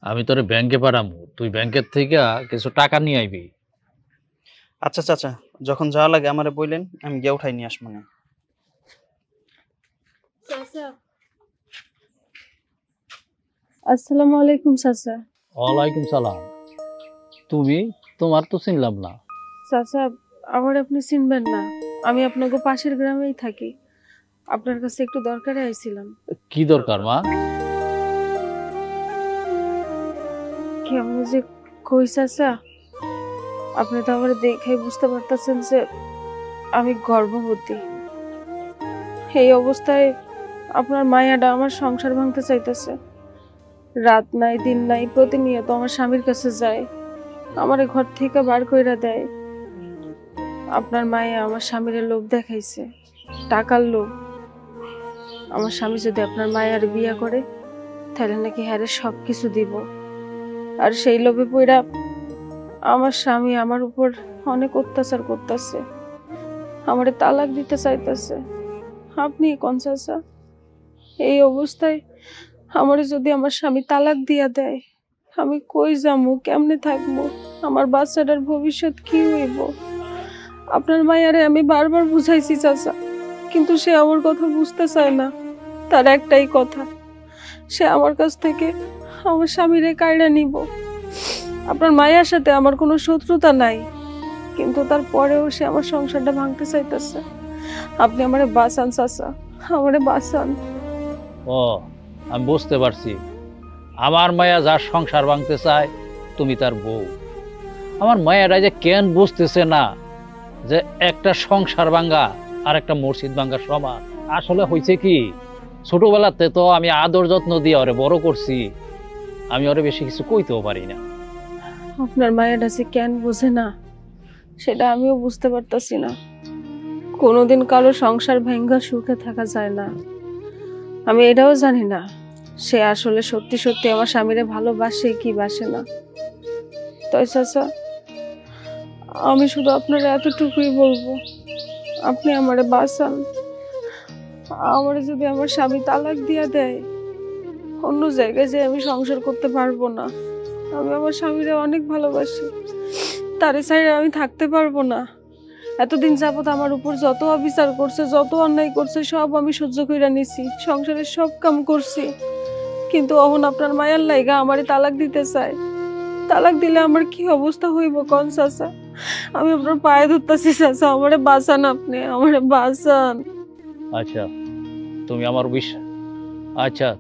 আমি তোরে ব্যাংকে পাঠামু, তুই ব্যাংকের থেকে কিছু টাকা নিয়ে আইবি। আচ্ছা চাচা, যখন যাওয়া লাগে আমারে বললেন, আমি গিয়ে উঠাই নিয়ে আসবো না। আসসালামু আলাইকুম চাচা। ওয়ালাইকুম সালাম। তুমি? তোমার তো চিনলাম না। চাচা, আমার আপনি চিনবেন না, আমি আপনাকে পাশের গ্রামেই থাকি। আপনার কাছে একটু দরকারে আইছিলাম। কি দরকার মা? কেমন যে কই চাচা, আপনি তো আমার দেখে বুঝতে পারতেছেন যে আমি গর্ভবতী। এই অবস্থায় আপনার মায়াটা আমার সংসার ভাঙতে চাইতেছে। রাত নাই দিন নাই প্রতিনিয়ত আমার স্বামীর কাছে যায়, আমার ঘর থেকে বার কইরা দেয়। আপনার মায়া আমার স্বামীর লোভ দেখাইছে, টাকার লোভ। আমার স্বামী যদি আপনার মায়ার বিয়ে করে তাহলে নাকি হ্যারে সব কিছু দিব। আর সেই লোভে পইরা আমার স্বামী আমার উপর অনেক অত্যাচার করতেছে, আমারে তালাক দিতে চাইতেছে। আপনি কোন চাচা, এই অবস্থায় আমারে যদি আমার স্বামী তালাক দিয়া দেয়, আমি কই যামু, কেমনে থাকবো, আমার বাচ্চাটার ভবিষ্যৎ কি হইব? আপনার মায়ারে আমি বারবার বুঝাইছি চাচা, কিন্তু সে আমার কথা বুঝতে চায় না। তার একটাই কথা, সে আমার কাছ থেকে আমার স্বামীরে কাইড়া নিব। আপনার মায়ের সাথে আমার কোনো শত্রুতা নাই, কিন্তু তারপরেও সে আমার সংসারটা ভাঙতে চাইতেছে। আপনি আমারে বাঁচান চাচা, আমারে বাঁচান। ও, আমি বুঝতে পারছি। আমার মায়া যার সংসার ভাঙতে চায়, তুমি তার বউ। আমার মায়াটা যে কেন বুঝতেছে না যে একটা সংসার ভাঙ্গা আর একটা মসজিদ ভাঙ্গা সমান। আসলে হয়েছে কি, ছোটবেলাতে তো আমি আদর যত্ন দিয়ে ওরে বড় করছি, আমি ওরে বেশি কিছু কইতেও পারি না। আপনার মায়েরা যে কেন বোঝে না সেটা আমিও বুঝতে পারতাছি না। কোনোদিন কারো সংসার ভাঙ্গা সুখে থাকা যায় না। আমি এটাও জানি না সে আসলে সত্যি সত্যি আমার স্বামীরে ভালোবাসে কি বাসে না। তাই চাচা, আমি শুধু আপনার এতটুকুই বলবো, আপনি আমারে বাঁচান। আমারে যদি আমার স্বামী তালাক দিয়া দেয়, অন্য জায়গায় যে আমি সংসার করতে পারবো না। আমি আমার স্বামীরে অনেক ভালোবাসি, তারে ছাড়া আমি থাকতে পারবো না। এতদিন যাবত আমার উপর যত অবিচার করছে, যত অন্যায় করছে, সব আমি সহ্য কইরা নিছি, সংসারের সব কাম করছি। কিন্তু এখন আপনার মায়ের লাইগা আমারে তালাক দিতে চায়। তালাক দিলে আমার কি অবস্থা হইব কোন চাচা? আমি আপনার পায়ে ধরতেছি চাচা, আমারে বাঁচান, আপনি আমারে বাঁচান। আচ্ছা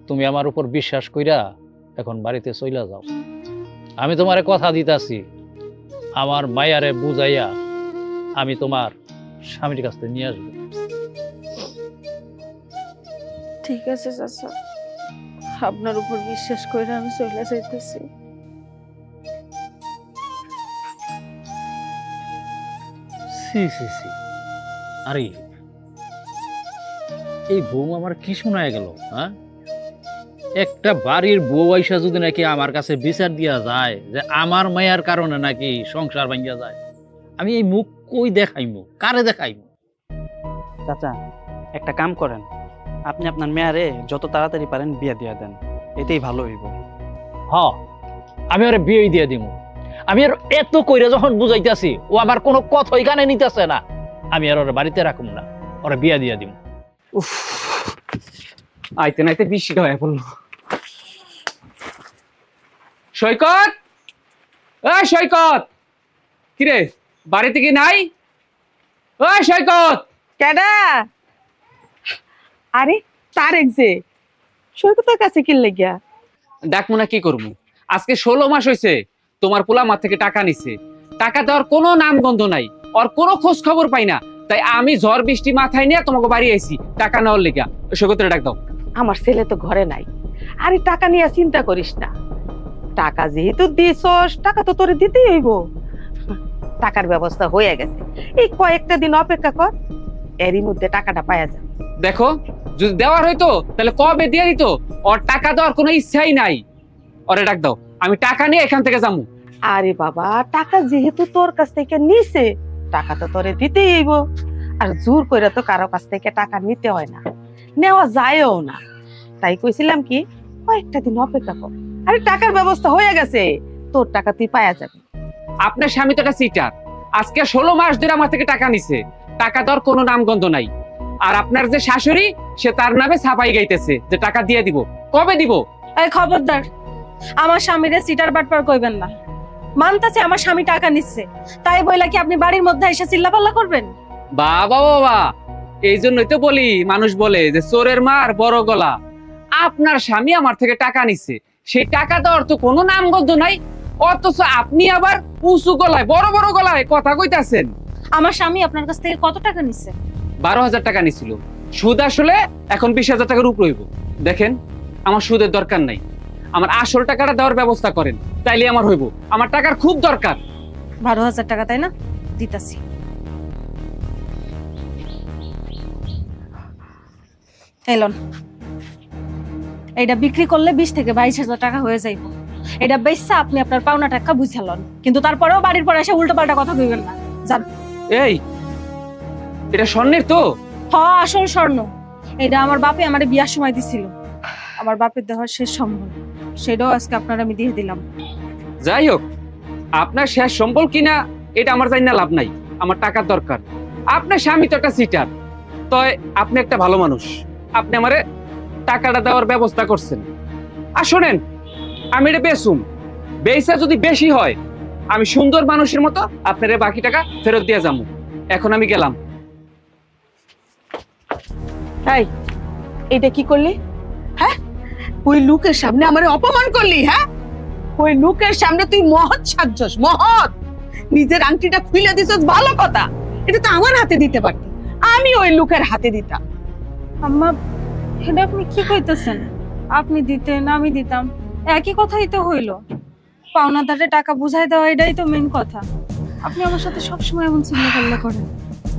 তুমি আমার উপর বিশ্বাস কইরা এখন বাড়িতে চইলা যাও। আমি তোমারে কথা দিতাছি, আমার মায়ারে বুঝাইয়া আমি তোমার স্বামীর কাছ থেকে নিয়ে আসবো। ঠিক আছে চাচা, আপনার উপর বিশ্বাস কইরা আমি চলে যাইতেছি। আরে এই বউ আমার কি শোনায় গেল? হ্যাঁ, একটা বাড়ির বউ আইসা যদি নাকি আমার কাছে বিচার দিয়া যায় যে আমার মায়ার কারণে নাকি সংসার ভাঙ্গিয়া যায়, আমি এই মুখ কই দেখাইমু, কারে দেখাইমু? চাচা একটা কাম করেন, আপনি আপনার মেয়ারে যত তাড়াতাড়ি পারেন বিয়া দিয়া দেন, এতেই ভালো হইব। হ্যাঁ, আমি ওরে বিয়ে দিয়ে দিমু। আমি আর এত কইরা যখন বুঝাইতেছি, ও আমার কোনো কথাই কানে নিতেছে না, আমি আর ওর বাড়িতে রাখুম না, ওরা বিয়া দিয়ে দিমু। উফ, আইতে নাইতে বৃষ্টিটা হয়ে পড়লো। সৈকত, সৈকত, কিরে বাড়িতে কি নাই? সৈকত। কেডা? আরে তারেক যে, সৈকতের কাছে কি লাগিয়া? ডাকমু না কি করবো? আজকে 16 মাস হয়েছে তোমার পোলা মার থেকে টাকা নিছে, টাকা দেওয়ার কোনো নাম গন্ধ নাই, ওর কোনো খোঁজ খবর পাই না। তাই আমি ঝড় বৃষ্টি মাথায় নিয়ে তোমাকে বাড়ি আইছি টাকা নেওয়ার লেগা। সৈকতের ডাক দাও। আমার ছেলে তো ঘরে নাই। আরে টাকা নিয়ে চিন্তা করিস না, টাকা যেহেতু দিছস, টাকা তো তোরে দিতেই হইব। টাকার ব্যবস্থা হয়ে গেছে, এই কয়েকটা দিন অপেক্ষা কর, এরই মধ্যে টাকাটা পাওয়া যাবে। দেখো, যদি দেওয়ার হইতো তাহলে কবে দিয়ে দিত। ওর টাকা দেওয়ার কোনো ইচ্ছাই নাই। ওরে ডাক দাও, আমি টাকা নিয়ে এখান থেকে যাবো। আরে বাবা, টাকা যেহেতু তোর কাছ থেকে নিছে, টাকা তো তোরে দিতেই হইব। আর জোর করে তো কারো কাছ থেকে টাকা নিতে হয় না, নেওয়া যায়ও না। তাই কইছিলাম কি, কয়েকটা দিন অপেক্ষা কর। আরে টাকার ব্যবস্থা হয়ে গেছে, তোর টাকা তুই পাওয়া যাবে। আপনার স্বামী তো একটা সিটার, আজকে 16 মাস ধরে আমার থেকে টাকা নিছে, টাকা দেওয়ার কোনো নামগন্ধ নাই। আর আপনার যে শাশুড়ি, সে তার নামে ছাপাই গাইতেছে যে টাকা দিয়ে দিব। কবে দিব? এই খবরদার, আমার স্বামীরে সিটার বাটপার কইবেন না। মানতাছে আমার স্বামী টাকা নিচ্ছে, তাই বইলা কি আপনি বাড়ির মধ্যে এসে চিল্লাপাল্লা করবেন? বাবা বাবা, এই জন্যই তো বলি, মানুষ বলে যে চোরের মার বড় গলা। আপনার স্বামী আমার থেকে টাকা নিচ্ছে, সেই টাকা দেওয়ার তো কোনো নামগন্ধ নাই, অথচ আপনি আবার উঁচু গলায়, বড় বড় গলায় কথা কইতাছেন। আমার স্বামী আপনার কাছ থেকে কত টাকা নিচ্ছে? 12,000 টাকা নিছিল। সুদ আসলে এখন 20,000 টাকার উপর হইব। দেখেন, আমার সুদের দরকার নাই, আমার আসল টাকাটা দেওয়ার ব্যবস্থা করেন, তাইলে আমার হইব। আমার টাকার খুব দরকার। 12,000 টাকা, তাই না? দিতাছি। এলন, এটা বিক্রি করলে 20 থেকে 22,000 টাকা হয়ে যাইব। এটা বেচা আপনি আপনার পাওনা টাকা বুঝালন, কিন্তু তারপরেও বাড়ির পর এসে উল্টো পাল্টা কথা কইবেন না। যান। এই, এটা স্বর্ণের তো? হ্যাঁ, আসল স্বর্ণ। এটা আমার বাপে আমারে বিয়ার সময় দিছিল। আমার বাপের দেওয়ার শেষ সম্বল, সেটাও আজকে আপনার আমি দিয়ে দিলাম। যাই হোক, আপনার শেষ সম্বল কিনা এটা আমার জানি না, লাভ নাই। আমার টাকার দরকার। আপনার স্বামী তো একটা সিটার, তয় আপনি একটা ভালো মানুষ, আপনি আমারে টাকাটা দেওয়ার ব্যবস্থা করছেন। আর শোনেন, আমি এটা বেচুম, বেচা যদি বেশি হয়, আমি সুন্দর মানুষের মতো আপনার বাকি টাকা ফেরত দিয়ে যাবো। এখন আমি গেলাম। এই, এটা কি করলি? হ্যাঁ, ওই লোকের সামনে আমারে অপমান করলি? হ্যাঁ, ওই লোকের সামনে তুই মহৎ সাজছস, মহৎ। নিজের আংটিটা খুলে দিছস, ভালো কথা। এটা তো আমার হাতে দিতে পারতি, আমি ওই লোকের হাতে দিতাম। আম্মা, এটা আপনি কি কইতেছেন? আপনি দিতেন, আমি দিতাম, একই কথাই তো হইল। পাওনাদারে টাকা বুঝাই দেওয়া, এটাই তো মেন কথা। আপনি আমার সাথে সবসময় এমন চিল্লাপাল্লা করেন।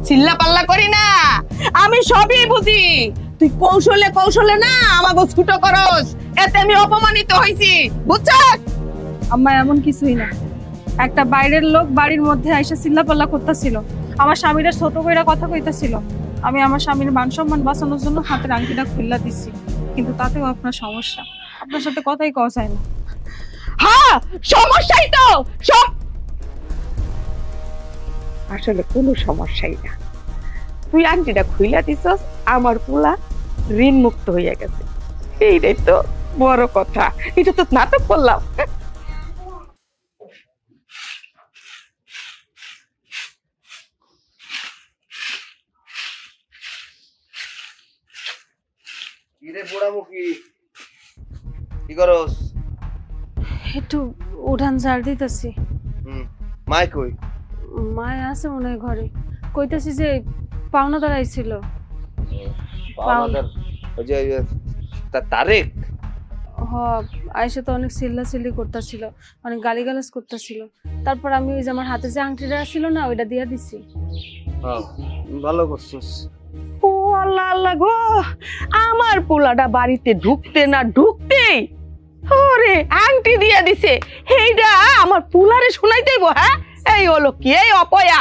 চিল্লা পাল্লা করি না, আমি সবই বুঝি। তুই কৌশলে কৌশলে না আমাকে ছুটো করস, এতে আমি অপমানিত হইছি, বুঝছস? আম্মা, এমন কিছুই না। একটা বাইরের লোক বাড়ির মধ্যে আইসা চিল্লাপাল্লা করতেছিল, আমার স্বামীরা ছোট কইরা কথা কইতাছিল। আমি আমার স্বামীর মান সম্মান বাঁচানোর জন্য হাতের আংটিটা খুললা দিছি, কিন্তু তাতেও আপনার সমস্যা। আপনার সাথে কথাই কওয়া যায় না। হ্যাঁ, সমস্যাই তো সব। আসলে কোনো সমস্যাই না। তুই আংটিটা খুইলা দিছস, আমার পোলা ঋণ মুক্ত হইয়া গেছে, এইটাই তো বড় কথা। এটা তো নাটক করলাম। কিরে পোড়ামুখী, কি করস? একটু উঠান ঝাড় দিতেছি। মাই কই? মায় আছে মনে হয় ঘরে। কইতেছি যে পাওনাদার আইছিল। পাওনাদার? ওই যে তারেক? হ, আয়সা তো অনেক চিল্লাচিল্লি করতেছিল, অনেক গালিগালাজ করতেছিল। তারপর আমি ওই যে আমার হাতে যে আংটিটা ছিল না, ওইটা দিয়া দিছি। ভালো করছিস। ও আল্লাহ আল্লাহ গো, আমার পোলাটা বাড়িতে ঢুকতে না ঢুকতেই ওরে আংটি দিয়া দিছে। এইটা আমার পোলারে শুনাইতেইব? হ্যাঁ, এই হলো কি, এই অপয়া,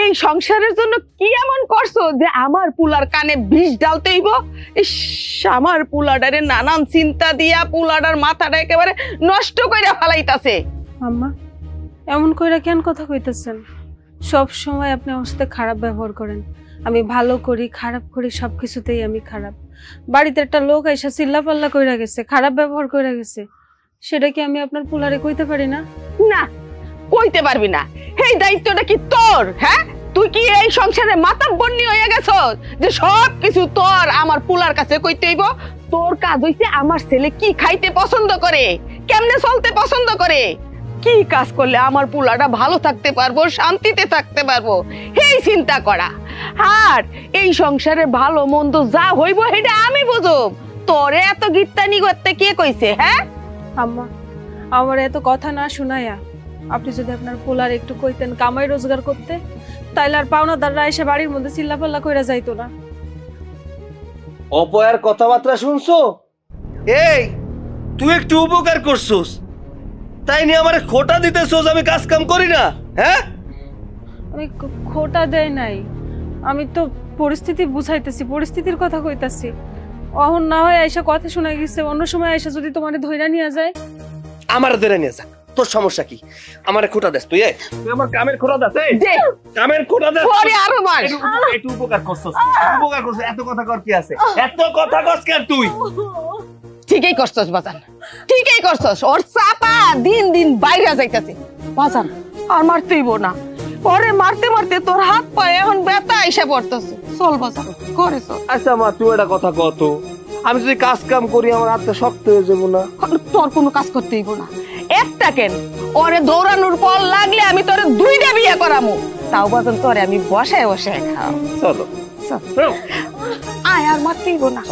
এই সংসারের জন্য কি এমন করছো যে আমার পোলার কানে বিষ ঢালতেইব? ইস, আমার পোলাটারে নানান চিন্তা দিয়া পোলাটার মাথাটা একেবারে নষ্ট কইরা ফেলাইতাছে। আম্মা, এমন কইরা কেন কথা কইতেছেন? সব সময় আপনি আমার সাথে খারাপ ব্যবহার করেন। আমি ভালো করি খারাপ করি, সবকিছুতেই আমি খারাপ। বাড়িতে একটা লোক আইসা চিল্লাপাল্লা কইরা গেছে, খারাপ ব্যবহার কইরা গেছে, সেটা কি আমি আপনার পোলারে কইতে পারি না? না, কইতে পারবি না। এই দায়িত্বটা কি তোর? হ্যাঁ, তুই কি এই সংসারে মাতাব্বরনি হয়ে গেছ যে সব কিছু তোর আমার পোলার কাছে কইতেইব? তোর কাজ হইছে আমার ছেলে কি খাইতে পছন্দ করে, কেমনে চলতে পছন্দ করে, কি কাজ করলে আমার পোলাটা ভালো থাকতে পারবো, শান্তিতে থাকতে পারবো, এই চিন্তা করা। আর এই সংসারে ভালো মন্দ যা হইব সেটা আমি বুঝব, তোরে এত গীতানি করতে কে কইছে? হ্যাঁ আম্মা, আমার এত কথা না শুনাইয়া আপনি যদি আপনার পোলার একটু কইতেন কামাই রোজগার করতে, তাইলে আর পাওনাদাররা এসে বাড়ির মধ্যে চিল্লাপাল্লা কইরা যাইতো না। অপয়ার কথাবার্তা শুনছো? এই, তুই একটু উপকার করছস, তাই নিয়ে আমারে খোটা দিতেছস আমি কাজ কাম করি না? হ্যাঁ, আমি খোটা দেই নাই, আমি তো পরিস্থিতি বুঝাইতেছি, পরিস্থিতির কথা কইতাছি। অহন না হয় আইসা কথা শোনা গেছে, অন্য সময় আইসা যদি তোমারে ধইরা নিয়ে যায়। আমার ধরে নিয়ে যাক, তোর সমস্যা কি? আমারে খোটা দেস তুই? তুই আমার কামের খোটা দেস? কামের খোটা দেস? পরে আরো মার। একটু উপকার করছস, উপকার করছস, এত কথা কর কি আছে? এত কথা কস কেন তুই? ঠিকই করছস বাজান, ঠিকই করছস। ওর চাপা দিন দিন বাইরে যাইতাছে বাজান, আর মারতেইব না। পরে মারতে মারতে তোর হাত পায়ে এখন ব্যথা আইসা পড়তেছে। চল বাজান, করে চল। আচ্ছা মা, তুই এটা কথা কত, আমি যদি কাজ কাম করি আমার হাতটা শক্ত হয়ে যাবো না? তোর কোনো কাজ করতেইব না। একটা কেন, ওরে দৌড়ানোর পর লাগলে আমি তোরে 2টা বিয়ে করামু, তাও বাজান তোরে আমি বসায় বসায় খাও। চলো চল, আয়, আর মারতেইব না।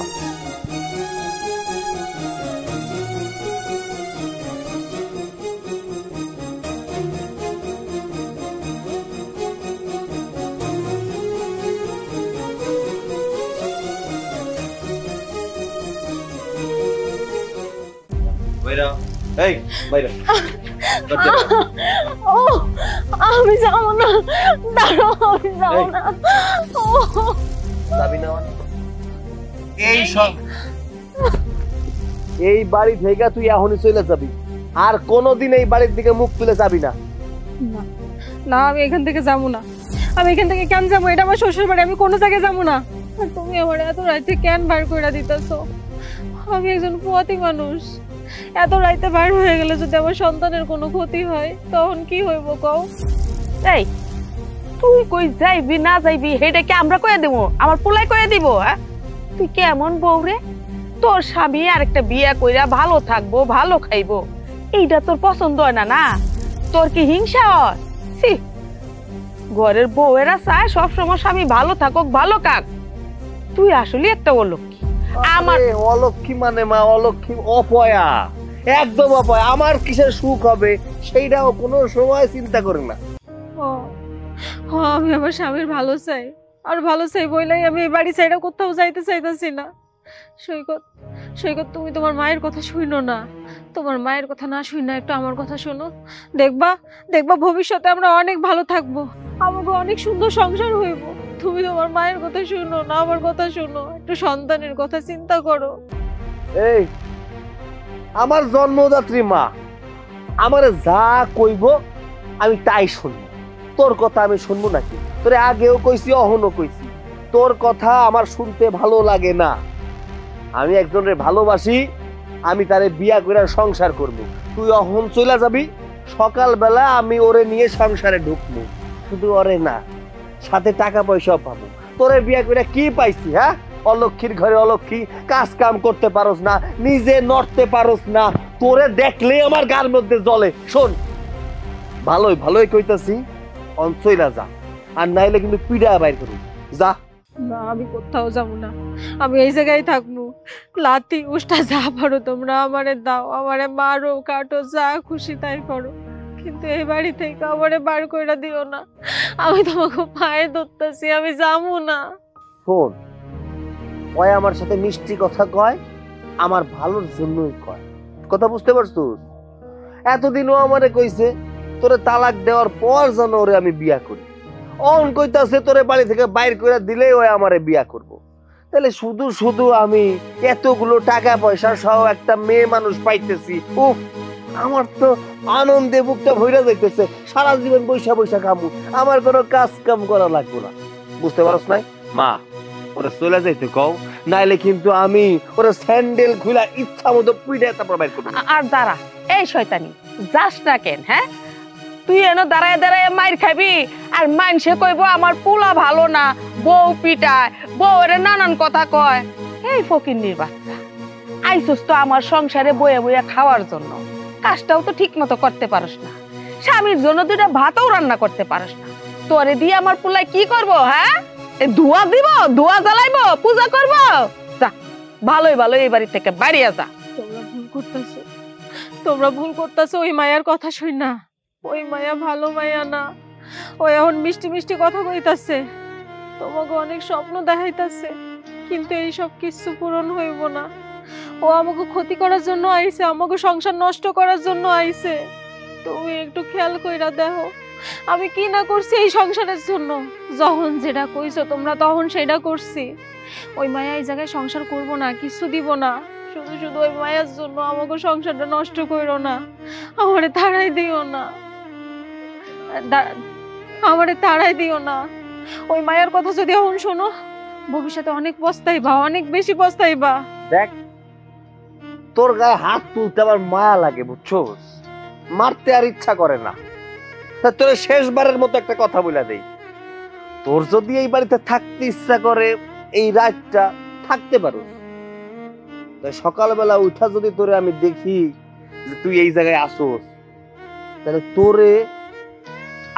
এই বাইরে, আমি যাবো না, দাঁড়াও, আমি যাবো না। যাবি না? এই বাড়ি থেকে তুই এখনই চলে যাবি, আর কোনোদিন এই বাড়ির দিকে মুখ তুলে যাবি না। না, আমি এখান থেকে যাবো না। আমি এখান থেকে কেন যাবো? এটা আমার শ্বশুর বাড়ি, আমি কোনো জায়গায় যাবো না। আর তুমি আমার এত রাইতে কেন বার করে দিতেছো? আমি একজন পোয়াতি মানুষ, এত রাইতে বার হয়ে গেলে যদি আমার সন্তানের কোনো ক্ষতি হয় তখন কি হইব কও? এই, তুই কই যাইবি না যাইবি সেটা কি আমরা কয়ে দেবো? আমার পোলাই কয়ে দিব? হ্যাঁ, তুই কেমন বউ রে? তোর স্বামী আরেকটা বিয়ে কইরা ভালো থাকবো, ভালো খাইবো, এইটা তোর পছন্দ হয় না? না, তোর কি হিংসা হয়? ঘরের বউয়েরা চায় সবসময় স্বামী ভালো থাকুক, ভালো খাক। তুই আসলে একটা অলক্ষী। আমার অলক্ষী মানে মা, অলক্ষী অপয়া, একদম অপয়া। আমার কিসের সুখ হবে সেইটাও কোনো সময় চিন্তা করে না। আমি আমার স্বামীর ভালো চাই, আর ভালো চাই বইলাই আমি এই বাড়ি ছাইড়া কোথাও যাইতে চাইতেছি না। সৈকত, সৈকত, তুমি তোমার মায়ের কথা শুনো না, তোমার মায়ের কথা না শুই না, একটু আমার কথা শোনো। দেখবা, দেখবা ভবিষ্যতে আমরা অনেক ভালো থাকবো, আমাকে অনেক সুন্দর সংসার হইব। তুমি তোমার মায়ের কথা শুনো না, আমার কথা শুনো, একটু সন্তানের কথা চিন্তা করো। এই আমার জন্মদাত্রী মা, আমারে যা কইব আমি তাই শুনবো, তোর কথা আমি শুনবো নাকি? তোরে আগেও কইছি, অহনও কইছি, তোর কথা আমার শুনতে ভালো লাগে না। আমি একজনের ভালোবাসি, আমি তারে বিয়া করে সংসার করব। তুই অহন চলে যাবি, সকালবেলা আমি ওরে নিয়ে সংসারে ঢুকবো। শুধু ওরে না, সাথে টাকা পয়সাও পাবো। তোরে বিয়া করে কি পাইছি? হ্যাঁ, অলক্ষীর ঘরে অলক্ষী, কাজ কাম করতে পারোস না, নিজে নড়তে পারোস না, তোরে দেখলেই আমার গার মধ্যে জ্বলে। শোন, ভালোই ভালোই কইতাছি, অঞ্চইলা যা, আর নাইলে কিন্তু পিড়া বাইর করবি। যা। না, আমি কোথাও যাবো না, আমি এই জায়গায় থাকবো। লাথি উষ্টা যা পারো তোমরা আমারে দাও, আমারে মারো কাটো, যা খুশি তাই করো, কিন্তু এই বাড়ি থেকে আমারে বার কইরা দিও না। আমি তোমাকে পায়ে ধরতেছি, আমি যাবো না। শোন, ওই আমার সাথে মিষ্টি কথা কয়, আমার ভালোর জন্যই কয়। কথা বুঝতে পারছিস? এতদিনও আমারে কইছে তোরে তালাক দেওয়ার পর যেন ওরে আমি বিয়া করি। অন কইতাছে তোরে বাড়ি থেকে বাইর করে দিলেই ওই আমারে বিয়া করব। তাহলে শুধু শুধু আমি এতগুলো টাকা পয়সা সহ একটা মেয়ে মানুষ পাইতেছি, উফ, আমার তো আনন্দে বুকটা ভইরা যাইতেছে। সারা জীবন বৈশা বৈশা খামু, আমার কোনো কাজ কাম করা লাগবে না। বুঝতে পারছ নাই? মা, ওরা চলে যাইতে কও, নাইলে কিন্তু আমি ওরা স্যান্ডেল খুলা ইচ্ছা মতো পিঠে তারপর বাইর করবো। আর দাঁড়া, এই শয়তানি, যাস না কেন? হ্যাঁ, তুই এনে দাঁড়ায় দাঁড়ায় মাইর খাবি, আর মানুষে কইব আমার পোলা ভালো না, বউ পিটায়, বউ এর নানান কথা কয়। এই ফকিন্নির বাচ্চা, আইসুস তো আমার সংসারে বয়ে বয়ে খাওয়ার জন্য, কাজটাও তো ঠিক মতো করতে পারস না, স্বামীর জন্য দুইটা ভাতও রান্না করতে পারস না। তোরে দিয়ে আমার পোলায় কি করব? হ্যাঁ, ধোয়া দিব, ধোয়া জ্বালাইবো, পূজা করব? যা, ভালোই ভালো এই বাড়ি থেকে বাড়িয়া যা। তোমরা ভুল করতেছো, তোমরা ভুল করতেছো। ওই মায়ার কথা শুই না, ওই মায়া ভালো মায়া না। ও এখন মিষ্টি মিষ্টি কথা কইতাছে, তোমাকে অনেক স্বপ্ন দেখাইতাছে, কিন্তু এই সব কিছু পূরণ হইব না। ও আমাকে ক্ষতি করার জন্য আইছে, আমাকে সংসার নষ্ট করার জন্য আইছে। তুমি একটু খেয়াল কইরা দেখো আমি কি না করছি এই সংসারের জন্য। যখন যেটা কইছো তোমরা তখন সেটা করছি। ওই মায়া এই জায়গায় সংসার করব না, কিছু দিব না, শুধু শুধু ওই মায়ার জন্য আমাকে সংসারটা নষ্ট করো না। আমারে তাড়াই দিও না, আমারে তাড়াই দিও না। ওই মায়ের কথা যদি এখন শোনো, ভবিষ্যতে অনেক পস্তাইবা, অনেক বেশি পস্তাইবা। দেখ, তোর গায়ে হাত তুলতে আমার মায়া লাগে, বুঝছোস? মারতে আর ইচ্ছা করে না। তোর শেষবারের মতো একটা কথা বলে দেই, তোর যদি এই বাড়িতে থাকতে ইচ্ছা করে এই রাতটা থাকতে পারো। সকালবেলা উঠা যদি তোরে আমি দেখি যে তুই এই জায়গায় আসোস, তাহলে তোরে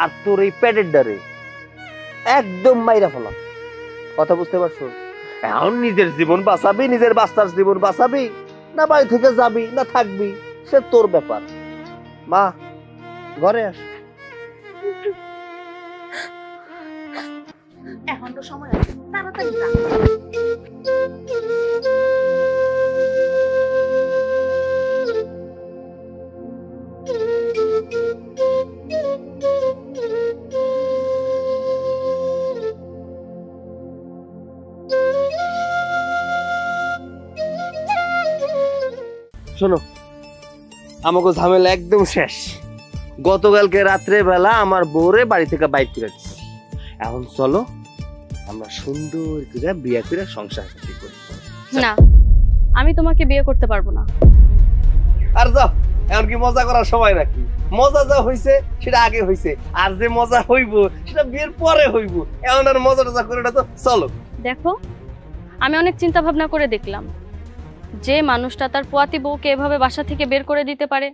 আর তোর এই পেটের ডারে একদম মাইরা ফেলাম। কথা বুঝতে পারছো? এখন নিজের জীবন বাঁচাবি, নিজের বাচ্চার জীবন বাঁচাবি, না বাড়ি থেকে যাবি না থাকবি, সে তোর ব্যাপার। মা, ঘরে আস। এখন তো সময় আছে, তাড়াতাড়ি যা। শোনো, আমাকে ঝামেলা একদম শেষ। গতকালকে রাত্রে বেলা আমার বউরে বাড়ি থেকে বাইর করে দিচ্ছে। এখন চলো আমরা সুন্দর করে বিয়ে করে সংসার করি। না, আমি তোমাকে বিয়ে করতে পারবো না। আর যাও, এখন কি মজা করার সময় নাকি? মজা যা হইছে সেটা আগে হইছে, আর যে মজা হইব সেটা বিয়ের পরে হইব। এখন আর মজা টজা করে না তো, চলো। দেখো, আমি অনেক চিন্তা ভাবনা করে দেখলাম, যে মানুষটা তার পোয়াতি বউকে এভাবে বাসা থেকে বের করে দিতে পারে,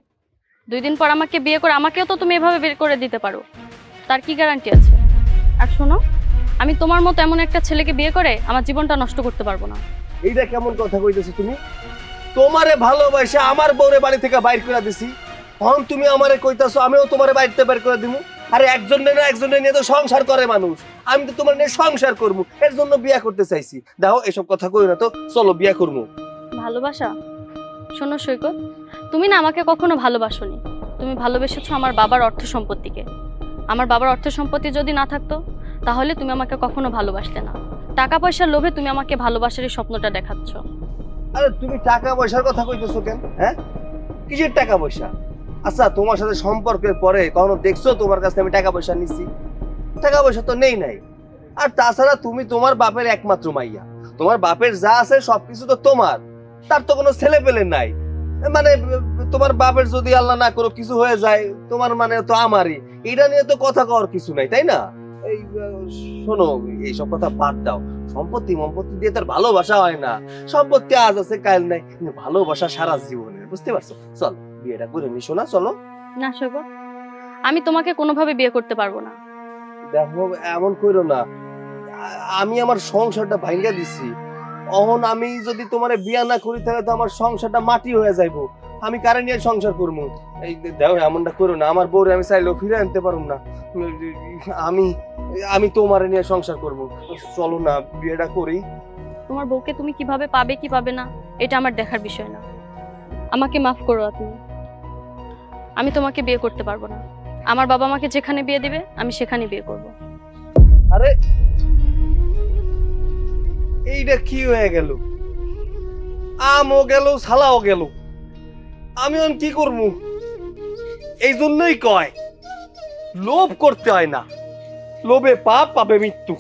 2 দিন পর আমাকে বিয়ে করে আমাকেও তো তুমি এভাবে বের করে দিতে পারো, তার কি গ্যারান্টি আছে? আর শোনো, আমি তোমার মতো এমন একটা ছেলেকে বিয়ে করে আমার জীবনটা নষ্ট করতে পারবো না। এইটা কেমন কথা কইতেছো তুমি? তোমারে ভালোবাসে আমার বউরে বাড়ি থেকে বাইর করে দিছি, এখন তুমি আমারে কইতাছো আমিও তোমারে বাড়িতে বের করে দিমু? আরে একজনের নিয়ে তো সংসার করে মানুষ, আমি তো তোমার নিয়ে সংসার করবো, এর জন্য বিয়ে করতে চাইছি। দেখো, এসব কথা কই না তো, চলো বিয়ে করবো। ভালোবাসা? শোনো সৈকত, তুমি না আমাকে কখনো ভালোবাসোনি, তুমি ভালোবেসেছো আমার বাবার অর্থ সম্পত্তিকে। আমার বাবার অর্থ সম্পত্তি যদি না থাকতো তাহলে তুমি আমাকে কখনো ভালোবাসতে না। টাকা পয়সার লোভে তুমি আমাকে ভালোবাসার এই স্বপ্নটা দেখাচ্ছ। আরে তুমি টাকা পয়সার কথা কইতেছো কেন? হ্যাঁ, কিসের টাকা পয়সা? আচ্ছা, তোমার সাথে সম্পর্কের পরে কখনো দেখছো তোমার কাছে আমি টাকা পয়সা নিছি? টাকা পয়সা তো নেই নাই। আর তাছাড়া তুমি তোমার বাপের একমাত্র মাইয়া, তোমার বাপের যা আছে সবকিছু তো তোমার, তার তো কোনো ছেলে পেলে নাই। মানে তোমার বাপের যদি আল্লাহ না করো কিছু হয়ে যায়, তোমার মানে তো আমারই, এটা নিয়ে তো কথা কওয়ার কিছু নাই, তাই না? এই শোনো, এইসব কথা বাদ দাও। সম্পত্তি মম্পত্তি দিয়ে তার ভালোবাসা হয় না। সম্পত্তি আজ আছে কাল নাই, কিন্তু ভালোবাসা সারা জীবনের, বুঝতে পারছো? চল বিয়েটা করে নি শোনা, চলো। না সৈকত, আমি তোমাকে কোনোভাবে বিয়ে করতে পারবো না। দেখো এমন কইরো না, আমি আমার সংসারটা ভাঙ্গা দিছি। অহন আমি যদি তোমারে বিয়া না করি তাহলে তো আমার সংসারটা মাটি হয়ে যাইবো। আমি কারে নিয়ে সংসার করবো? এই দেখো এমনটা করো না, আমার বউরে আমি চাইলেও ফিরে আনতে পারবো না। আমি আমি তোমারে নিয়ে সংসার করব। চলো না বিয়েটা করি। তোমার বউকে তুমি কিভাবে পাবে কি পাবে না এটা আমার দেখার বিষয় না। আমাকে মাফ করো তুমি, আমি তোমাকে বিয়ে করতে পারবো না। আমার বাবা আমাকে যেখানে বিয়ে দিবে আমি সেখানে বিয়ে করব। আরে এইটা কি হয়ে গেল? আমও গেল, ছালাও গেল, আমি এখন কি করব? এই জন্যই কয় লোভ করতে হয় না, লোভে পাপ, পাবে মৃত্যু।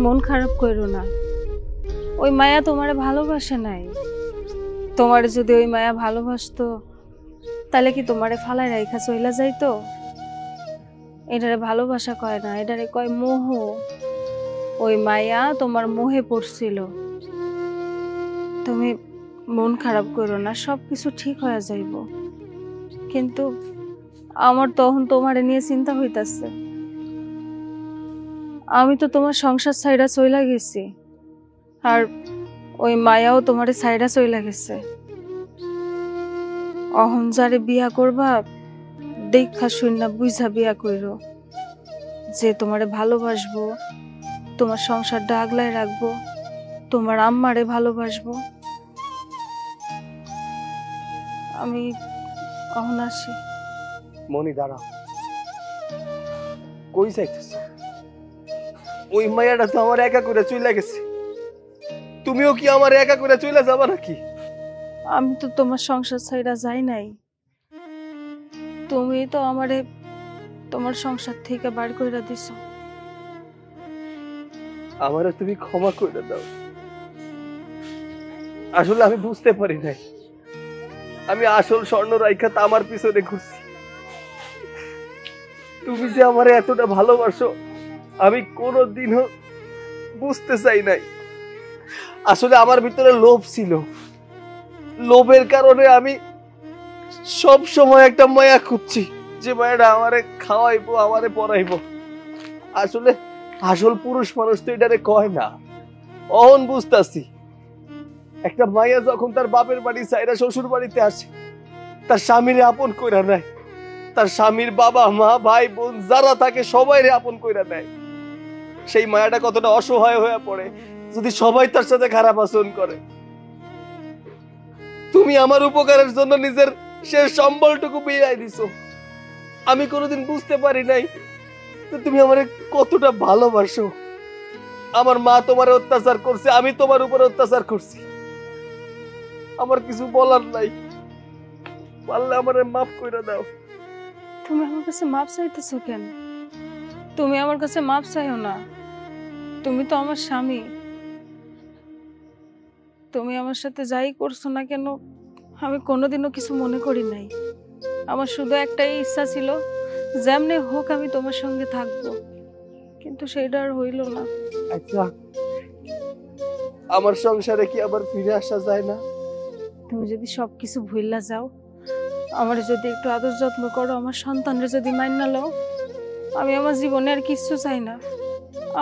মন খারাপ করো না, ওই মায়া তোমারে ভালোবাসে নাই। তোমারে যদি ওই মায়া ভালোবাসতো তাহলে কি তোমারে ফালায় রাইখা চইলা যাইতো? এটারে ভালোবাসা কয় না, এটারে কয় মোহ। ওই মায়া তোমার মোহে পড়ছিল। তুমি মন খারাপ করো না, সবকিছু ঠিক হয়ে যাইব। কিন্তু আমার তখন তোমারে নিয়ে চিন্তা হইতাছে। আমি তো তোমার সংসার ছাইড়া চইলা গেছি, আর ওই মায়াও তোমারে ছাইড়া চইলা গেছে। অহন যারে বিয়া করবা দেখা শুননা বুঝা বিয়া কইরো, যে তোমারে ভালোবাসবো, তোমার সংসারটা আগলায় রাখবো, তোমার আম্মারে ভালোবাসবো। আমি অহন আসি। মনি দাঁড়াও, কই যাইতেছ? ওই মায়াটা তো আমার একা করে চলে গেছে, তুমিও কি আমার একা করে চলে যাবা নাকি? আমি তো তোমার সংসার ছাইড়া যাই নাই, তুমি তো আমারে তোমার সংসার থেকে বার কইরা দিছো। আমারে তুমি ক্ষমা করে দাও। আসলে আমি বুঝতে পারি নাই, আমি আসল স্বর্ণ রাইখা আমার পিছনে ঘুরছি। তুমি যে আমারে এতটা ভালোবাসো আমি কোনোদিনও বুঝতে চাই নাই। আসলে আমার ভিতরে লোভ ছিল, লোভের কারণে আমি সব সময় একটা মায়া খুঁজছি, যে মায়াটা আমারে খাওয়াইবো, আমারে পড়াইবো। আসলে আসল পুরুষ মানুষ তো এটারে কয় না। অহন বুঝতাছি, একটা মাইয়া যখন তার বাপের বাড়ি চাইরা শ্বশুর বাড়িতে আসে, তার স্বামীরে আপন কইরা নেয়, তার স্বামীর বাবা মা ভাই বোন যারা থাকে সবাইরে আপন কইরা নেয়। সেই মায়াটা কতটা অসহায় হয়ে পড়ে যদি সবাই তার সাথে খারাপ আচরণ করে। তুমি আমার উপকারের জন্য নিজের শেষ সম্বলটুকু বিলাই দিছো। আমি কোনোদিন বুঝতে পারি নাই তুমি আমারে কতটা ভালোবাসো। আমার মা তোমার অত্যাচার করছে, আমি তোমার উপর অত্যাচার করছি, আমার কিছু বলার নাই। পারলে আমারে মাফ কইরা দাও। তুমি আমার কাছে মাপ চাইতেছো কেন? তুমি আমার কাছে মাপ চাইও না, তুমি তো আমার স্বামী। তুমি আমার সাথে যাই করছো না কেন আমি কোনোদিনও কিছু মনে করি নাই। আমার শুধু একটাই ইচ্ছা ছিল, যেমনি হোক আমি তোমার সঙ্গে থাকবো, কিন্তু সেটা আর হইল না। আচ্ছা, আমার সংসারে কি আবার ফিরে আসা যায় না? তুমি যদি সবকিছু ভুললা যাও, আমার যদি একটু আদর যত্ন করো, আমার সন্তানরা যদি মাইনা লও, আমি আমার জীবনে আর কিছু চাই না।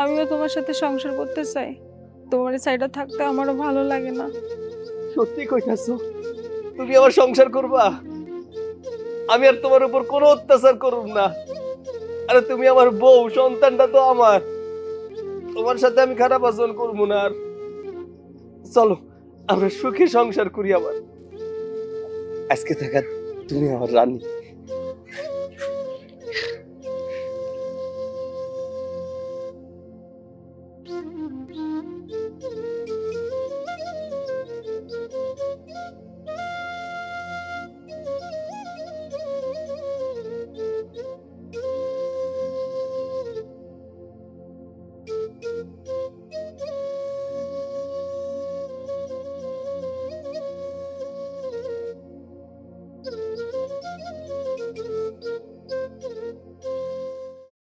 আমিও তোমার সাথে সংসার করতে চাই, তোমার সাইডে থাকতে আমারও ভালো লাগে না। সত্যি কইতাছো? তুমি আমার সংসার করবা? আমি আর তোমার উপর কোনো অত্যাচার করব না। আরে তুমি আমার বউ, সন্তানটা তো আমার, তোমার সাথে আমি খারাপ আচরণ করবো না। আর চলো আমরা সুখে সংসার করি। আবার আজকে থাকা তুমি আমার রানী।